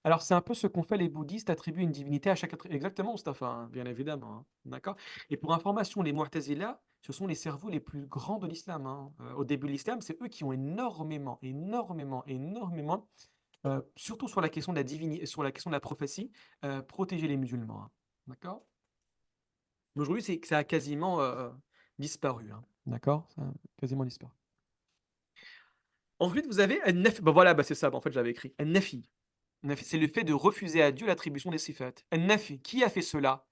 Alors, c'est un peu ce qu'ont fait les bouddhistes, attribuer une divinité à chaque exactement, Mustapha, hein, bien évidemment, hein, d'accord? Et pour information, les Mu'tazila, ce sont les cerveaux les plus grands de l'islam, hein. Au début de l'islam, c'est eux qui ont énormément, surtout sur la question de la sur la question de la prophétie, protégé les musulmans, hein, d'accord? Mais aujourd'hui, ça a quasiment disparu, hein, d'accord? Ça a quasiment disparu. Ensuite, vous avez An-Nafi. Bah voilà, bah c'est ça, bah en fait, j'avais écrit. An-Nafi. Nafi, c'est le fait de refuser à Dieu l'attribution des sifat. An-Nafi, qui a fait cela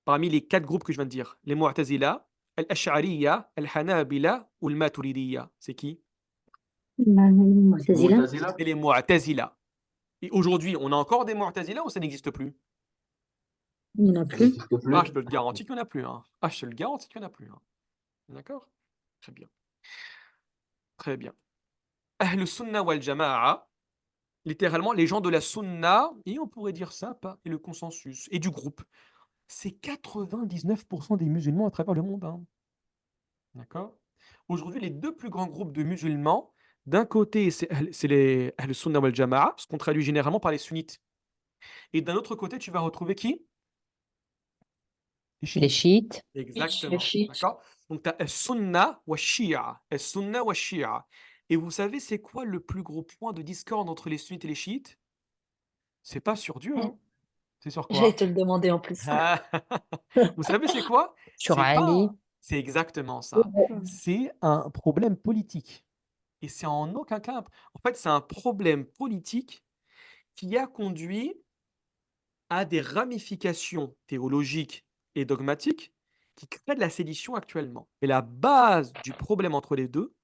parmi les 4 groupes que je viens de dire? Les Mu'tazila, Al-Ash'ariyya, Al-Hanabila ou le Maturidiyya? C'est qui? Mu'tazila. Mu'tazila. C'est les Mu'tazila. Et aujourd'hui, on a encore des Mu'tazila ou ça n'existe plus? Il n'y en a Ça plus. n'existe plus. Ah, je te le garantis qu'il n'y en a plus, hein. Ah, je te le garantis qu'il n'y en a plus, hein. D'accord? Très bien. Très bien. Ahl Sunnah wal Jama'a, littéralement les gens de la Sunna, et on pourrait dire ça, et le consensus, et du groupe. C'est 99% des musulmans à travers le monde, hein. D'accord? Aujourd'hui, les 2 plus grands groupes de musulmans, d'un côté, c'est les Ahl-Sunnah wal Jama'a, ce qu'on traduit généralement par les sunnites. Et d'un autre côté, tu vas retrouver qui? Les Les chiites. chiites. Exactement. chiites. D'accord? Donc, tu as Sunnah wa Shia. Sunnah wa Shia. Et vous savez, c'est quoi le plus gros point de discorde entre les sunnites et les chiites? C'est pas sur Dieu, hein. C'est sur J'allais quoi? te le demander en plus. Ah, vous savez, c'est quoi? Sur C'est Ali. pas. C'est exactement ça. C'est un problème politique. Et c'est en aucun cas. En fait, c'est un problème politique qui a conduit à des ramifications théologiques et dogmatiques qui créent de la sédition actuellement. Et la base du problème entre les deux,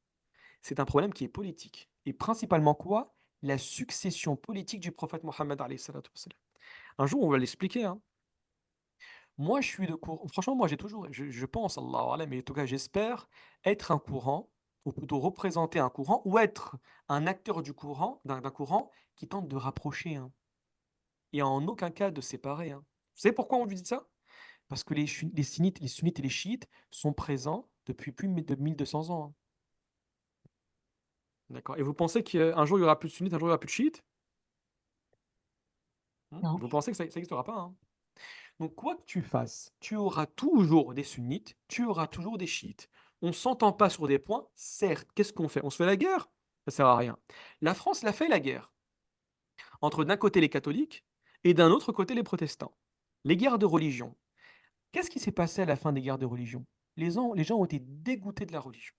c'est un problème qui est politique. Et principalement quoi? La succession politique du prophète Mohammed alayhi salatu wassalam. Un jour, on va l'expliquer, hein. Moi, je suis de courant. Franchement, moi, j'ai toujours, je pense, Allahu a'lam, mais en tout cas, j'espère être un courant, ou plutôt représenter un courant, ou être un acteur du courant, d'un courant qui tente de rapprocher, hein, et en aucun cas de séparer, hein. Vous savez pourquoi on lui dit ça? Parce que les sunnites et les chiites sont présents depuis plus de 1200 ans, hein. D'accord. Et vous pensez qu'un jour, il y aura plus de sunnites, un jour, il y aura plus de chiites? Non. Vous pensez que ça n'existera pas, hein? Donc, quoi que tu fasses, tu auras toujours des sunnites, tu auras toujours des chiites. On ne s'entend pas sur des points, certes. Qu'est-ce qu'on fait? On se fait la guerre? Ça ne sert à rien. La France l'a fait la guerre entre d'un côté les catholiques et d'un autre côté les protestants. Les guerres de religion. Qu'est-ce qui s'est passé à la fin des guerres de religion? Les gens ont été dégoûtés de la religion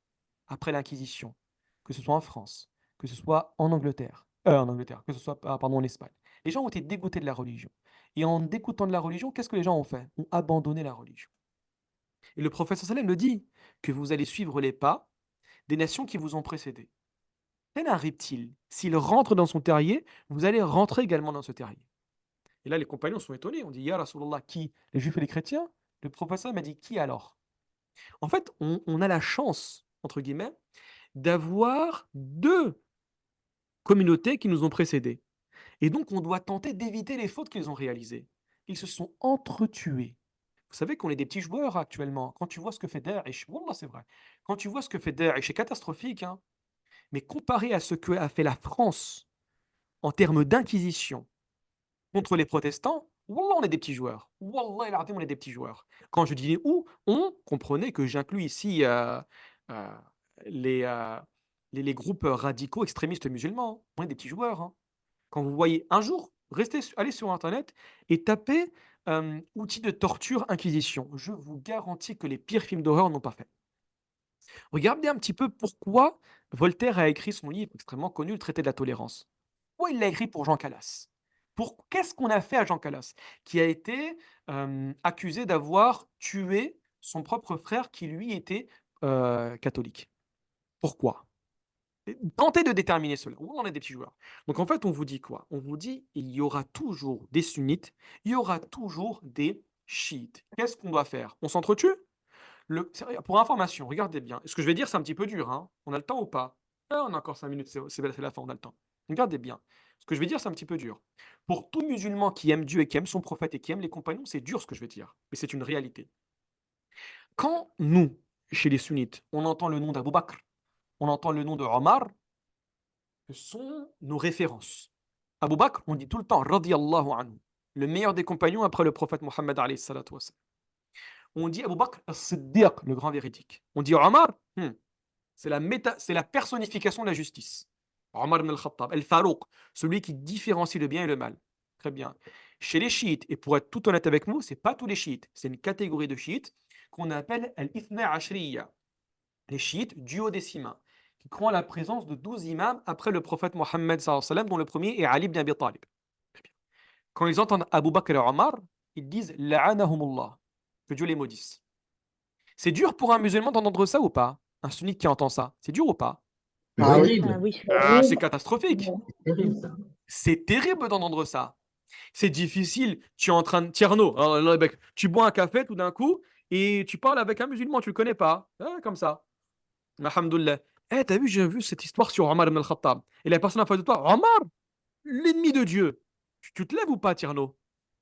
après l'Inquisition, que ce soit en France, que ce soit en Angleterre, que ce soit pardon, en Espagne. Les gens ont été dégoûtés de la religion. Et en dégoûtant de la religion, qu'est-ce que les gens ont fait? Ont abandonné la religion. Et le prophète sallam le dit, que vous allez suivre les pas des nations qui vous ont précédés. Tel un reptile, s'il rentre dans son terrier, vous allez rentrer également dans ce terrier. Et là, les compagnons sont étonnés. On dit, Ya Rasulallah, qui? Les juifs et les chrétiens? Le prophète sallam a dit, qui alors? En fait, on a la chance, entre guillemets, d'avoir 2 communautés qui nous ont précédés. Et donc, on doit tenter d'éviter les fautes qu'ils ont réalisées. Ils se sont entretués. Vous savez qu'on est des petits joueurs actuellement. Quand tu vois ce que fait Daesh, wallah, c'est vrai. Quand tu vois ce que fait Daesh, c'est catastrophique, hein. Mais comparé à ce qu'a fait la France en termes d'inquisition contre les protestants, wallah, on est des petits joueurs. Wallah, on est des petits joueurs. Quand je dis on, comprenez que j'inclus ici euh, les, euh, les groupes radicaux extrémistes musulmans. On est des petits joueurs, hein. Quand vous voyez un jour, allez sur Internet et tapez outils de torture, inquisition. Je vous garantis que les pires films d'horreur n'ont pas fait. Regardez un petit peu pourquoi Voltaire a écrit son livre extrêmement connu, Le traité de la tolérance. Pourquoi il l'a écrit pour Jean Calas? Qu'est-ce qu'on a fait à Jean Calas, qui a été accusé d'avoir tué son propre frère qui, lui, était catholique? Pourquoi? Tentez de déterminer cela. Où on est des petits joueurs. Donc en fait, on vous dit quoi? On vous dit il y aura toujours des sunnites, il y aura toujours des chiites. Qu'est-ce qu'on doit faire? On s'entretue? Pour information, regardez bien. Ce que je vais dire, c'est un petit peu dur. Hein. On a le temps ou pas? Ah, on a encore 5 minutes, c'est la fin, on a le temps. Regardez bien. Ce que je vais dire, c'est un petit peu dur. Pour tout musulman qui aime Dieu et qui aime son prophète et qui aime les compagnons, c'est dur ce que je vais dire. Mais c'est une réalité. Quand nous, chez les sunnites, on entend le nom d'Abu Bakr, on entend le nom de Omar, ce sont nos références. Abu Bakr, on dit tout le temps, radiyallahu anhu, le meilleur des compagnons après le prophète Mohammed alayhi salatu wassalam. On dit Abu Bakr as-Siddiq, le grand véridique. On dit Omar, c'est la personnification de la justice. Omar ibn al-Khattab, al-Farouq, celui qui différencie le bien et le mal. Très bien. Chez les chiites, et pour être tout honnête avec vous, ce n'est pas tous les chiites, c'est une catégorie de chiites qu'on appelle al-Ithna Ashriya, les chiites duodécimains, qui croient à la présence de 12 imams après le prophète Mohammed sallallahu alayhi wa sallam, dont le premier est Ali ibn Abi Talib. Quand ils entendent Abu Bakr et Omar, ils disent La'anahumullah, que Dieu les maudisse. C'est dur pour un musulman d'entendre ça ou pas? Un sunnite qui entend ça, c'est dur ou pas? Ah oui. Ah oui, Ah, c'est catastrophique. Ouais. Terrible, ça. C'est terrible d'entendre ça. C'est difficile. Tu es en train de... Tierno, alors, là, mec, tu bois un café tout d'un coup et tu parles avec un musulman, tu le connais pas. Ah, comme ça. Alhamdoulilah. Eh, t'as vu, j'ai vu cette histoire sur Omar ibn al-Khattab. Et la personne en face de toi, Omar, l'ennemi de Dieu. Tu te lèves ou pas, Tierno?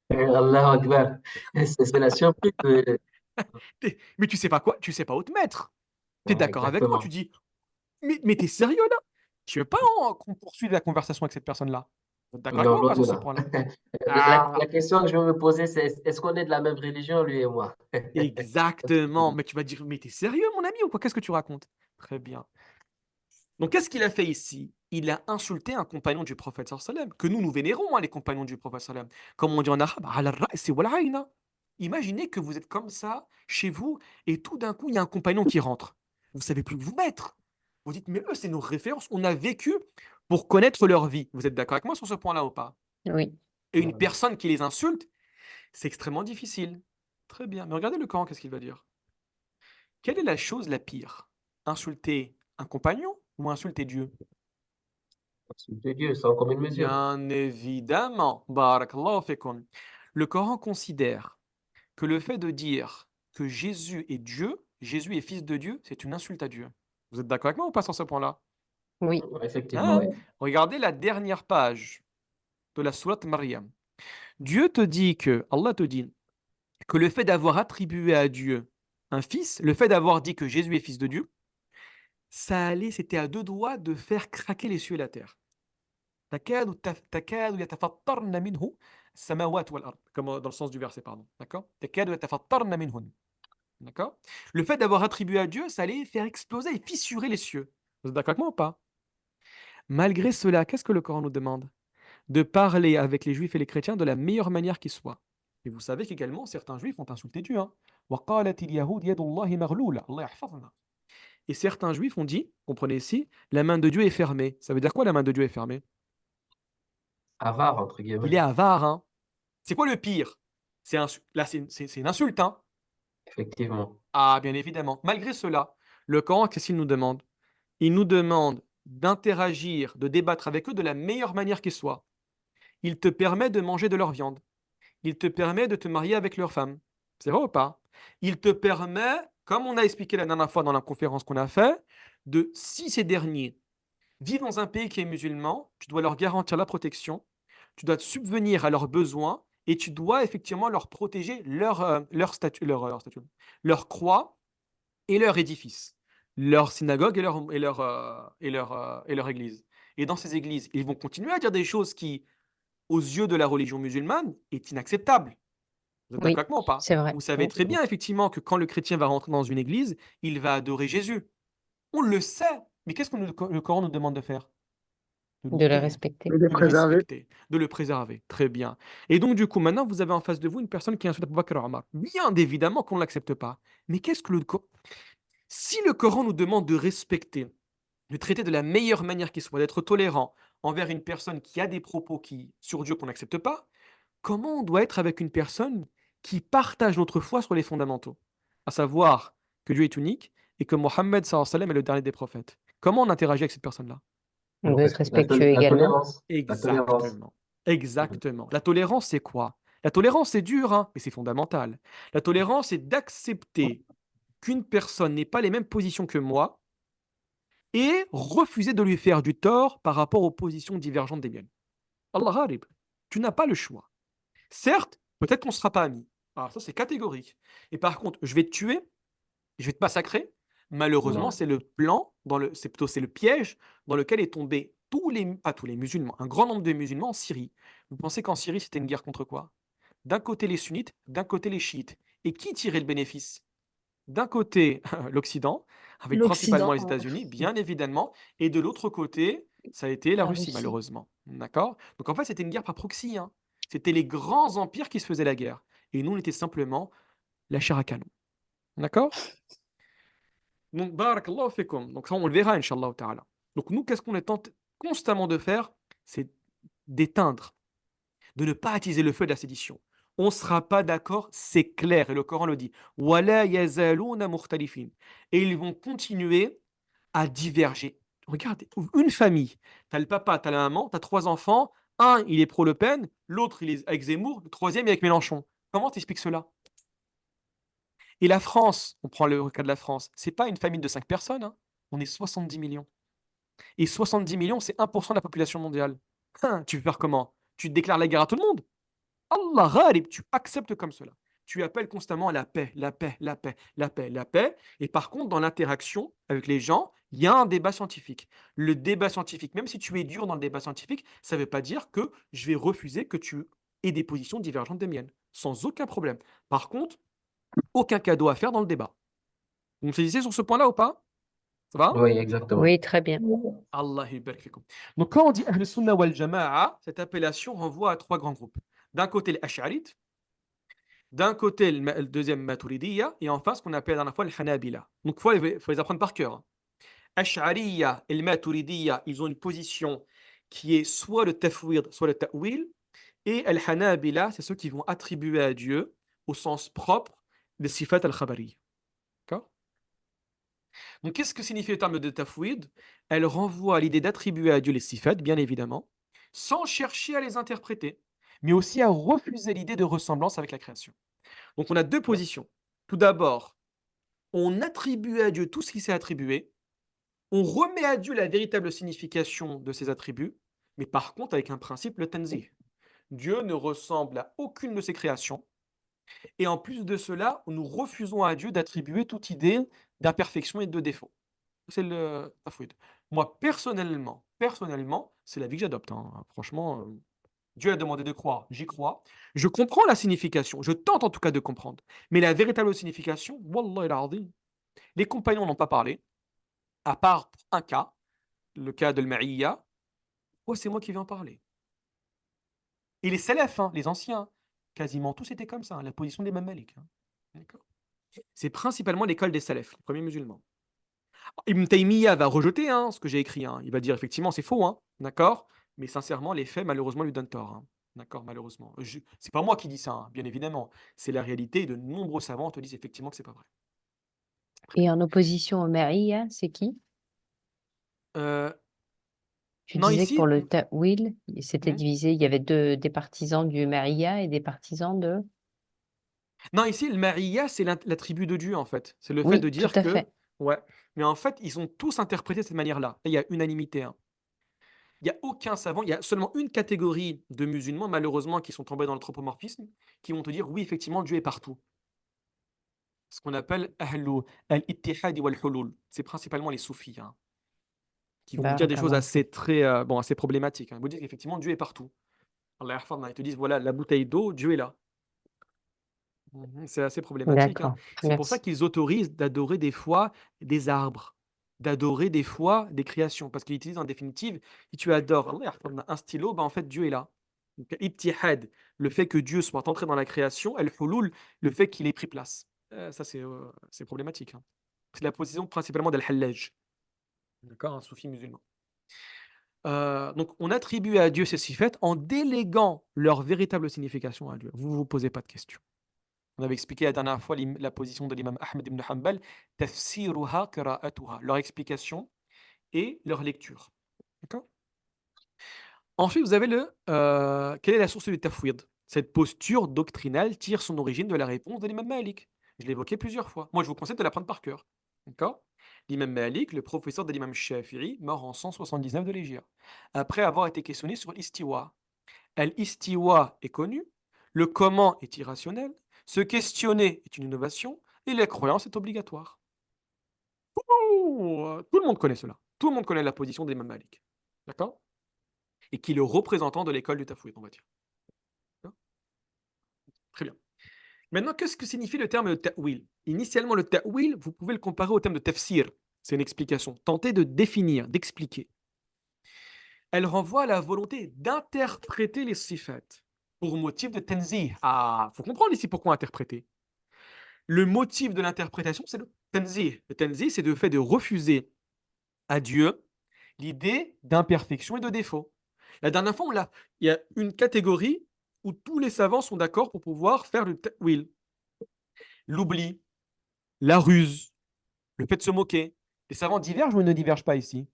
Allahu Akbar. C'est la surprise. Mais tu sais pas quoi? Tu sais pas où te mettre. Tu es Ouais, d'accord avec moi? Tu exactement. dis, mais t'es sérieux là? Tu veux pas qu'on poursuive la conversation avec cette personne-là? Vous êtes d'accord avec Non, moi ou loin pas de sur ce là. point-là? La, Ah, la question que je veux me poser, c'est est-ce qu'on est de la même religion, lui et moi? exactement. Mais tu vas dire, mais t'es sérieux, mon ami, ou quoi? Qu'est-ce que tu racontes? Très bien. Donc, qu'est-ce qu'il a fait ici? Il a insulté un compagnon du prophète sallallahu alayhi wa sallam, que nous vénérons, hein, les compagnons du prophète sallallahu alayhi wa sallam. Comme on dit en arabe, ala ar-ra'si wal 'ayna. Imaginez que vous êtes comme ça, chez vous, et tout d'un coup, il y a un compagnon qui rentre. Vous savez plus où vous mettre. Vous dites, mais eux, c'est nos références. On a vécu pour connaître leur vie. Vous êtes d'accord avec moi sur ce point-là ou pas? Oui. Et une personne qui les insulte, c'est extrêmement difficile. Très bien. Mais regardez le Coran, qu'est-ce qu'il va dire? Quelle est la chose la pire? Insulter un compagnon ou insulter Dieu? De Dieu, sans commune mesure. Bien évidemment. Barakallahu fikum. Le Coran considère que le fait de dire que Jésus est Dieu, Jésus est fils de Dieu, c'est une insulte à Dieu. Vous êtes d'accord avec moi ou pas sur ce point-là? Oui. Effectivement. Hein? Regardez la dernière page de la sourate Maryam. Dieu te dit que, Allah te dit que le fait d'avoir attribué à Dieu un fils, le fait d'avoir dit que Jésus est fils de Dieu, c'était à 2 doigts de faire craquer les cieux et la terre. تكاد يتفطرن منه السماوات والأرض, comme dans le sens du verset, pardon. D'accord? تكاد يتفطرن منهن. D'accord? Le fait d'avoir attribué à Dieu, ça allait faire exploser et fissurer les cieux. Vous êtes d'accord avec moi ou pas? Malgré cela, qu'est-ce que le Coran nous demande? De parler avec les juifs et les chrétiens de la meilleure manière qui soit. Et vous savez qu'également, certains juifs ont insulté Dieu. Hein. وَقَالَتِ الْيَهُودُ يَدُ اللَّهِ مَغْلُولَةٌ. Allah يحفظنا. Et certains juifs ont dit, comprenez ici, la main de Dieu est fermée. Ça veut dire quoi la main de Dieu est fermée? Avare, entre Il est guillemets. avare. Hein. C'est quoi le pire? Là, c'est une insulte. Hein. Effectivement. Ah, bien évidemment. Malgré cela, le Coran, qu'est-ce qu'il nous demande? Il nous demande d'interagir, de débattre avec eux de la meilleure manière qui soit. Il te permet de manger de leur viande. Il te permet de te marier avec leur femme. C'est vrai ou pas? Il te permet, comme on a expliqué la dernière fois dans la conférence qu'on a fait, si ces derniers vivent dans un pays qui est musulman, tu dois leur garantir la protection, tu dois te subvenir à leurs besoins et tu dois effectivement leur protéger leur croix et leur édifice, leur synagogue et leur église. Et dans ces églises, ils vont continuer à dire des choses qui, aux yeux de la religion musulmane, est inacceptable. Vous êtes d'accord Oui, avec moi ou pas? c'est vrai. Vous savez très bien effectivement que quand le chrétien va rentrer dans une église, il va adorer Jésus. On le sait, mais qu'est-ce que le Coran nous demande de faire? De le respecter. De les préserver. De le préserver. Très bien. Et donc, du coup, maintenant, vous avez en face de vous une personne qui insulte Abu Bakr et Omar. Bien évidemment qu'on ne l'accepte pas. Mais qu'est-ce que si le Coran nous demande de respecter, de traiter de la meilleure manière qui soit, d'être tolérant envers une personne qui a des propos sur Dieu qu'on n'accepte pas, comment on doit être avec une personne qui partage notre foi sur les fondamentaux, à savoir que Dieu est unique et que Mohammed sallallahu alayhi wa sallam est le dernier des prophètes. Comment on interagit avec cette personne-là? On doit être La, respectueux la également. tolérance. La tolérance. Exactement. Exactement. La tolérance, c'est quoi? La tolérance, c'est dur, hein, mais c'est fondamental. La tolérance, c'est d'accepter qu'une personne n'ait pas les mêmes positions que moi et refuser de lui faire du tort par rapport aux positions divergentes des miennes. Allah gharib, tu n'as pas le choix. Certes, peut-être qu'on ne sera pas amis. Alors ça, c'est catégorique. Et par contre, je vais te tuer, je vais te massacrer. Malheureusement, Non. c'est le plan, c'est le piège dans lequel est tombé pas tous les musulmans, un grand nombre de musulmans en Syrie. Vous pensez qu'en Syrie, c'était une guerre contre quoi? D'un côté les sunnites, d'un côté les chiites. Et qui tirait le bénéfice? D'un côté, l'Occident, avec principalement L'Occident, les États-Unis, bien évidemment, et de l'autre côté, ça a été la la Russie, Russie. malheureusement. D'accord? Donc en fait, c'était une guerre par proxy, hein. C'était les grands empires qui se faisaient la guerre. Et nous, on était simplement la chair à canon. D'accord? Donc, barakallahu fikum. Donc, ça, on le verra, Inch'Allah ta'ala. Donc, nous, qu'est-ce qu'on est tente constamment de faire? C'est d'éteindre, de ne pas attiser le feu de la sédition. On ne sera pas d'accord, c'est clair, et le Coran le dit. Wala yazaluna mukhtalifin. Et ils vont continuer à diverger. Regardez, une famille, tu as le papa, tu as la maman, tu as 3 enfants, un, il est pro-Le Pen, l'autre, il est avec Zemmour, le troisième, il est avec Mélenchon. Comment tu expliques cela? Et la France, on prend le cas de la France, c'est pas une famille de 5 personnes, hein. On est 70 millions. Et 70 millions, c'est 1% de la population mondiale. Hein, tu veux faire comment? Tu déclares la guerre à tout le monde? Allah ghalib, tu acceptes comme cela. Tu appelles constamment à la paix, la paix, la paix, la paix, la paix. Et par contre, dans l'interaction avec les gens, il y a un débat scientifique. Le débat scientifique, même si tu es dur dans le débat scientifique, ça ne veut pas dire que je vais refuser que tu aies des positions divergentes des miennes. Sans aucun problème. Par contre, aucun cadeau à faire dans le débat. Vous me saisissez sur ce point-là ou pas? Ça va? Oui, exactement. Oui, très bien. Allah yubarik fikum. Donc quand on dit Ahl Sunnah wal Jama'a, cette appellation renvoie à 3 grands groupes. D'un côté les Ash'arites, d'un côté le deuxième Maturidiyya, et enfin ce qu'on appelle à la fois le Hanabila. Donc il faut les apprendre par cœur, hein. Ash'ariyya et le Maturidiyya, ils ont une position qui est soit le tafwid, soit le ta'wil, et al-Hanabila, c'est ceux qui vont attribuer à Dieu, au sens propre, les sifat al-khabari. D'accord? Donc, qu'est-ce que signifie le terme de tafwid? Elle renvoie à l'idée d'attribuer à Dieu les sifat, bien évidemment, sans chercher à les interpréter, mais aussi à refuser l'idée de ressemblance avec la création. Donc, on a 2 positions. Tout d'abord, on attribue à Dieu tout ce qui s'est attribué, on remet à Dieu la véritable signification de ses attributs, mais par contre avec un principe, le tanzih. Dieu ne ressemble à aucune de ses créations, et en plus de cela, nous refusons à Dieu d'attribuer toute idée d'imperfection et de défaut. C'est le tafwid. Moi, personnellement, c'est la vie que j'adopte, hein. Franchement, Dieu a demandé de croire, j'y crois. Je comprends la signification, je tente en tout cas de comprendre. Mais la véritable signification, Wallah al-Azim, les compagnons n'ont pas parlé, à part pour un cas, le cas de l'Ma'iyya. Ouais, c'est moi qui vais en parler. Et les salafs, hein, les anciens, quasiment tous étaient comme ça, hein, la position des Imam Malik, hein. D'accord. C'est principalement l'école des salafs, les premiers musulmans. Ibn Taymiyyah va rejeter, hein, ce que j'ai écrit, hein. Il va dire effectivement c'est faux, hein, d'accord? Mais sincèrement, les faits malheureusement lui donnent tort, hein. D'accord, malheureusement. C'est pas moi qui dis ça, hein, bien évidemment. C'est la réalité et de nombreux savants te disent effectivement que c'est pas vrai. Et en opposition au Ma'iyya, c'est qui? Euh, Tu non, disais que pour ici, le ta'wil, c'était mhm. divisé. Il y avait des partisans du Ma'iyya et des partisans de... Non, ici, le Mariya, c'est l'attribut de Dieu, en fait. C'est le fait de Oui, tout dire à que, fait. ouais. Mais en fait, ils ont tous interprété de cette manière-là. Là, il y a unanimité, hein. Il n'y a aucun savant, il y a seulement une catégorie de musulmans, malheureusement, qui sont tombés dans l'anthropomorphisme, qui vont te dire, oui, effectivement, Dieu est partout. Ce qu'on appelle ahlu al-ittihad wal-hulul. C'est principalement les soufis, hein, qui vont vous dire des choses Barakallahu assez, fik. assez problématiques, hein. Ils vont dire qu'effectivement, Dieu est partout. Allah yarhamna, ils te disent, voilà, la bouteille d'eau, Dieu est là. C'est assez problématique, hein. D'accord, C'est pour ça merci. qu'ils autorisent d'adorer des fois des arbres, d'adorer des fois des créations, parce qu'ils utilisent en définitive, si tu adores Allah yarhamna, un stylo, ben en fait Dieu est là. Donc, ibtihad, le fait que Dieu soit entré dans la création, al-hulul, le fait qu'il ait pris place. Ça c'est problématique, hein. C'est la position principalement d'Al-Hallaj, d'accord, un soufi musulman. Donc, on attribue à Dieu ces sifat en déléguant leur véritable signification à Dieu. Vous ne vous posez pas de questions. On avait expliqué la dernière fois la position de l'imam Ahmed ibn Hanbal, tafsiruha qira'atuha, leur explication et leur lecture. D'accord? Ensuite, vous avez quelle est la source du tafwid? Cette posture doctrinale tire son origine de la réponse de l'imam Malik. Je l'ai évoqué plusieurs fois. Moi, je vous conseille de l'apprendre par cœur. D'accord? L'imam Malik, le professeur de l'imam Shafi'i, mort en 179 de l'Hégire, après avoir été questionné sur l'istiwa. L'istiwa est connu, le comment est irrationnel, se questionner est une innovation, et la croyance est obligatoire. Tout le monde connaît cela. Tout le monde connaît la position de l'imam Malik. D'accord? Et qui est le représentant de l'école du tafwid, on va dire. D'accord? Très bien. Maintenant, qu'est-ce que signifie le terme ta'wil? Initialement, le ta'wil, vous pouvez le comparer au terme de tafsir. C'est une explication. Tenter de définir, d'expliquer. Elle renvoie à la volonté d'interpréter les sifat pour motif de tanzih. Ah, il faut comprendre ici pourquoi interpréter. Le motif de l'interprétation, c'est le tanzih. Le tanzih, c'est le fait de refuser à Dieu l'idée d'imperfection et de défaut. La dernière fois, il y a une catégorie où tous les savants sont d'accord pour pouvoir faire le ta'wil. L'oubli, la ruse, le fait de se moquer. Les savants divergent ou ils ne divergent pas ici?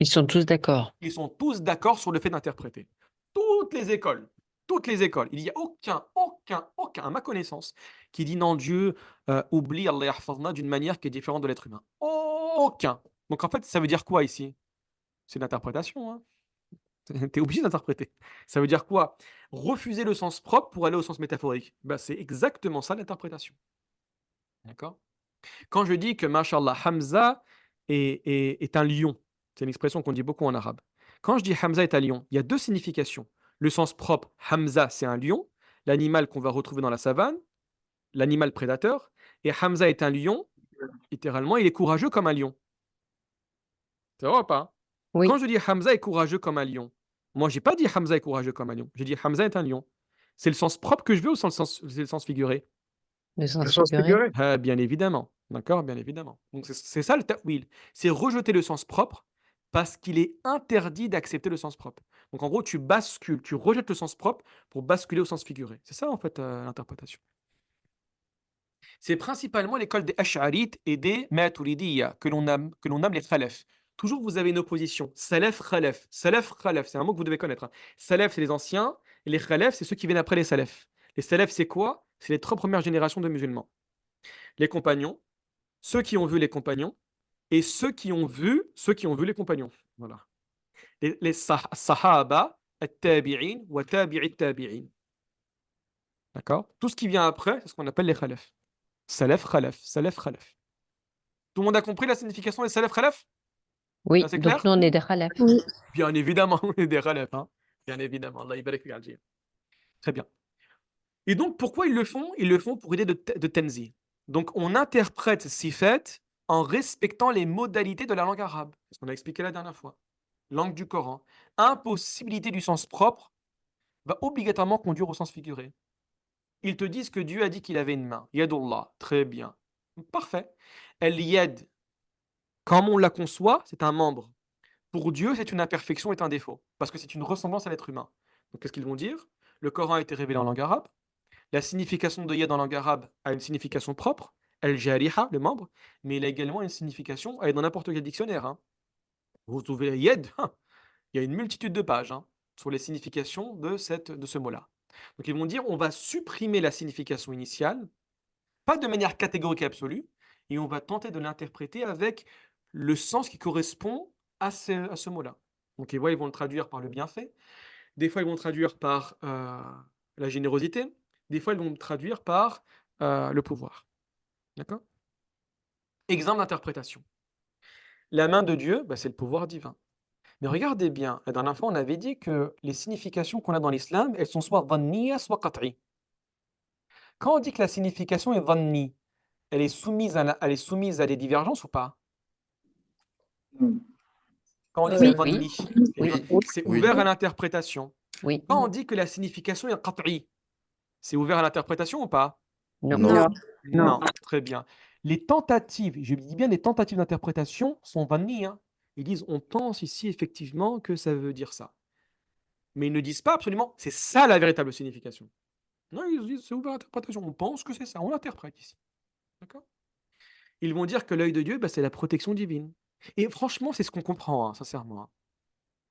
Ils sont tous d'accord. Ils sont tous d'accord sur le fait d'interpréter. Toutes les écoles, il n'y a aucun, à ma connaissance, qui dit non, Dieu oublie Allah yahfazna d'une manière qui est différente de l'être humain. Aucun. Donc en fait, ça veut dire quoi ici? C'est l'interprétation. Hein. Tu es obligé d'interpréter. Ça veut dire quoi? Refuser le sens propre pour aller au sens métaphorique. Ben, c'est exactement ça l'interprétation. D'accord? Quand je dis que, mashallah, Hamza est un lion, c'est une expression qu'on dit beaucoup en arabe. Quand je dis Hamza est un lion, il y a deux significations. Le sens propre, Hamza, c'est un lion, l'animal qu'on va retrouver dans la savane, l'animal prédateur. Et Hamza est un lion, littéralement, il est courageux comme un lion. C'est vrai ou pas? Oui, Quand je dis Hamza est courageux comme un lion, moi, je n'ai pas dit Hamza est courageux comme un lion. J'ai dit Hamza est un lion. C'est le sens propre que je veux ou c'est le sens figuré? le Le sens sens figuré. figuré. Ah, bien évidemment. D'accord, bien évidemment. Donc c'est ça le ta'wil. C'est rejeter le sens propre parce qu'il est interdit d'accepter le sens propre. Donc en gros, tu bascules, tu rejettes le sens propre pour basculer au sens figuré. C'est ça en fait l'interprétation. C'est principalement l'école des Ash'arites et des Maturidiyya que l'on nomme les Khalaf. Toujours vous avez une opposition. Salaf, Khalaf. Salaf, Khalaf, c'est un mot que vous devez connaître. Hein. Salaf, c'est les anciens, et les Khalaf, c'est ceux qui viennent après les Salaf. Les Salaf, c'est quoi? C'est les 3 premières générations de musulmans. Les compagnons, ceux qui ont vu les compagnons, et ceux qui ont vu les compagnons. Voilà. Les Sahaba, at-tabi'in, wa tabi'i tabi'in. D'accord? Tout ce qui vient après, c'est ce qu'on appelle les Khalaf. Salaf, Khalaf, Salaf, Khalaf. Tout le monde a compris la signification des Salaf, Khalaf? Oui, C'est donc clair? nous, on est des khalaf. Oui. Bien évidemment, on est des Khalaf. Hein. Bien évidemment. Allah yabarak fik al-jinn. Très bien. Et donc, pourquoi ils le font? Ils le font pour idée de tanzi. Donc, on interprète sifat en respectant les modalités de la langue arabe. C'est ce qu'on a expliqué la dernière fois. Langue du Coran. Impossibilité du sens propre va obligatoirement conduire au sens figuré. Ils te disent que Dieu a dit qu'il avait une main. Yadullah. Très bien. Parfait. El yad, comme on la conçoit, c'est un membre. Pour Dieu, c'est une imperfection et un défaut. Parce que c'est une ressemblance à l'être humain. Donc, qu'est-ce qu'ils vont dire? Le Coran a été révélé en langue arabe. La signification de yad en langue arabe a une signification propre, al-jariha, le membre, mais il a également une signification, elle est dans n'importe quel dictionnaire. Hein. Vous trouvez yad, il y a une multitude de pages hein, sur les significations de ce mot-là. Donc ils vont dire, on va supprimer la signification initiale, pas de manière catégorique et absolue, et on va tenter de l'interpréter avec le sens qui correspond à ce mot-là. Donc ils vont le traduire par le bienfait, des fois ils vont le traduire par la générosité, des fois ils vont le traduire par le pouvoir. D'accord? Exemple d'interprétation. La main de Dieu, bah, c'est le pouvoir divin. Mais regardez bien, la dernière fois on avait dit que les significations qu'on a dans l'islam, elles sont soit dhanniya, soit qat'i. Quand on dit que la signification est dhanni, elle est soumise à des divergences ou pas? Quand on dit que c'est Oui. Oui, dhanni, eh oui, bien, oui, c'est Oui. ouvert à l'interprétation. oui. Quand on dit que la signification est qat'i, c'est ouvert à l'interprétation ou pas? Non. Non. Non. Non, très bien. Les tentatives, je dis bien les tentatives d'interprétation sont vannies. Hein. Ils disent, on pense ici effectivement que ça veut dire ça. Mais ils ne disent pas absolument, c'est ça la véritable signification. Non, ils disent, c'est ouvert à interprétation. On pense que c'est ça, on l'interprète ici. D'accord? Ils vont dire que l'œil de Dieu, bah, c'est la protection divine. Et franchement, c'est ce qu'on comprend, hein, sincèrement. Hein.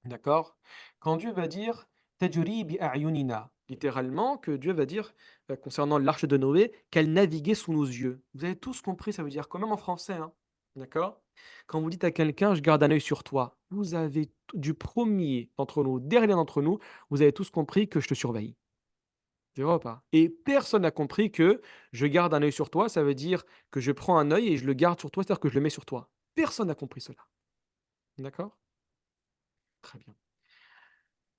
D'accord? Quand Dieu va dire Tajri bi a'yunina, littéralement, que Dieu va dire concernant l'arche de Noé, qu'elle naviguait sous nos yeux. Vous avez tous compris, ça veut dire quand même en français. Hein? D'accord? Quand vous dites à quelqu'un, je garde un œil sur toi, vous avez du premier d'entre nous, au dernier d'entre nous, vous avez tous compris que je te surveille. C'est vrai ou pas? Et personne n'a compris que je garde un œil sur toi, ça veut dire que je prends un œil et je le garde sur toi, c'est-à-dire que je le mets sur toi. Personne n'a compris cela. D'accord? Très bien.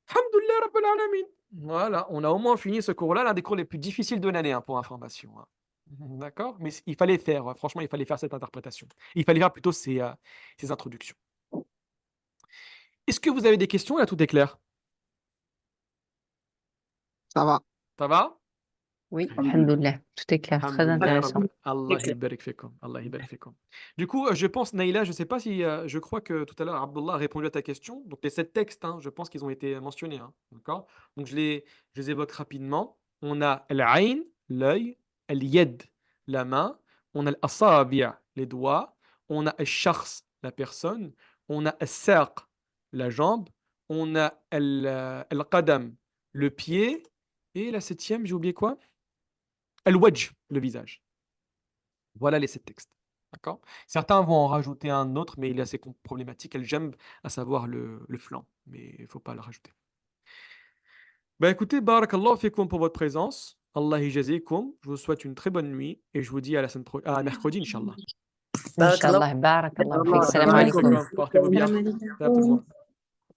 Alhamdoulilah Rabbil Alamin. Voilà, on a au moins fini ce cours-là, l'un des cours les plus difficiles de l'année, hein, pour information. Hein. D'accord? Mais il fallait faire, franchement, il fallait faire cette interprétation. Il fallait faire plutôt ces introductions. Est-ce que vous avez des questions? Là, tout est clair. Ça va. Ça va? Oui, alhamdoulilah, tout est clair, très Alhamdoulilah intéressant. Rabbil- Allah yibarik fikum. Allah yibarik fikum. Du coup, je pense, Naïla, je ne sais pas si, je crois que tout à l'heure, Abdullah a répondu à ta question. Donc, les 7 textes, hein, je pense qu'ils ont été mentionnés. Hein, d'accord? Donc, je les évoque rapidement. On a al-ayn, l'œil, al-yad, la main. On a al-asabi', les doigts. On a al-shakhs, la personne. On a al-saq, la jambe. On a al-qadam, le pied. Et la 7e, j'ai oublié quoi? Al-wajh, le visage. Voilà les 7 textes. D'accord? Certains vont en rajouter un autre, mais il est assez problématique. Al-jamb, à savoir le flanc. Mais il ne faut pas le rajouter. Bah écoutez, barakallahu fikoum pour votre présence. Allah yajazikum. Je vous souhaite une très bonne nuit et je vous dis à la semaine à mercredi, Inch'Allah. Inch'Allah, barakallahu fik. Salam Salam alaikum. alaikum. Portez-vous bien. Salam Salam tout le monde.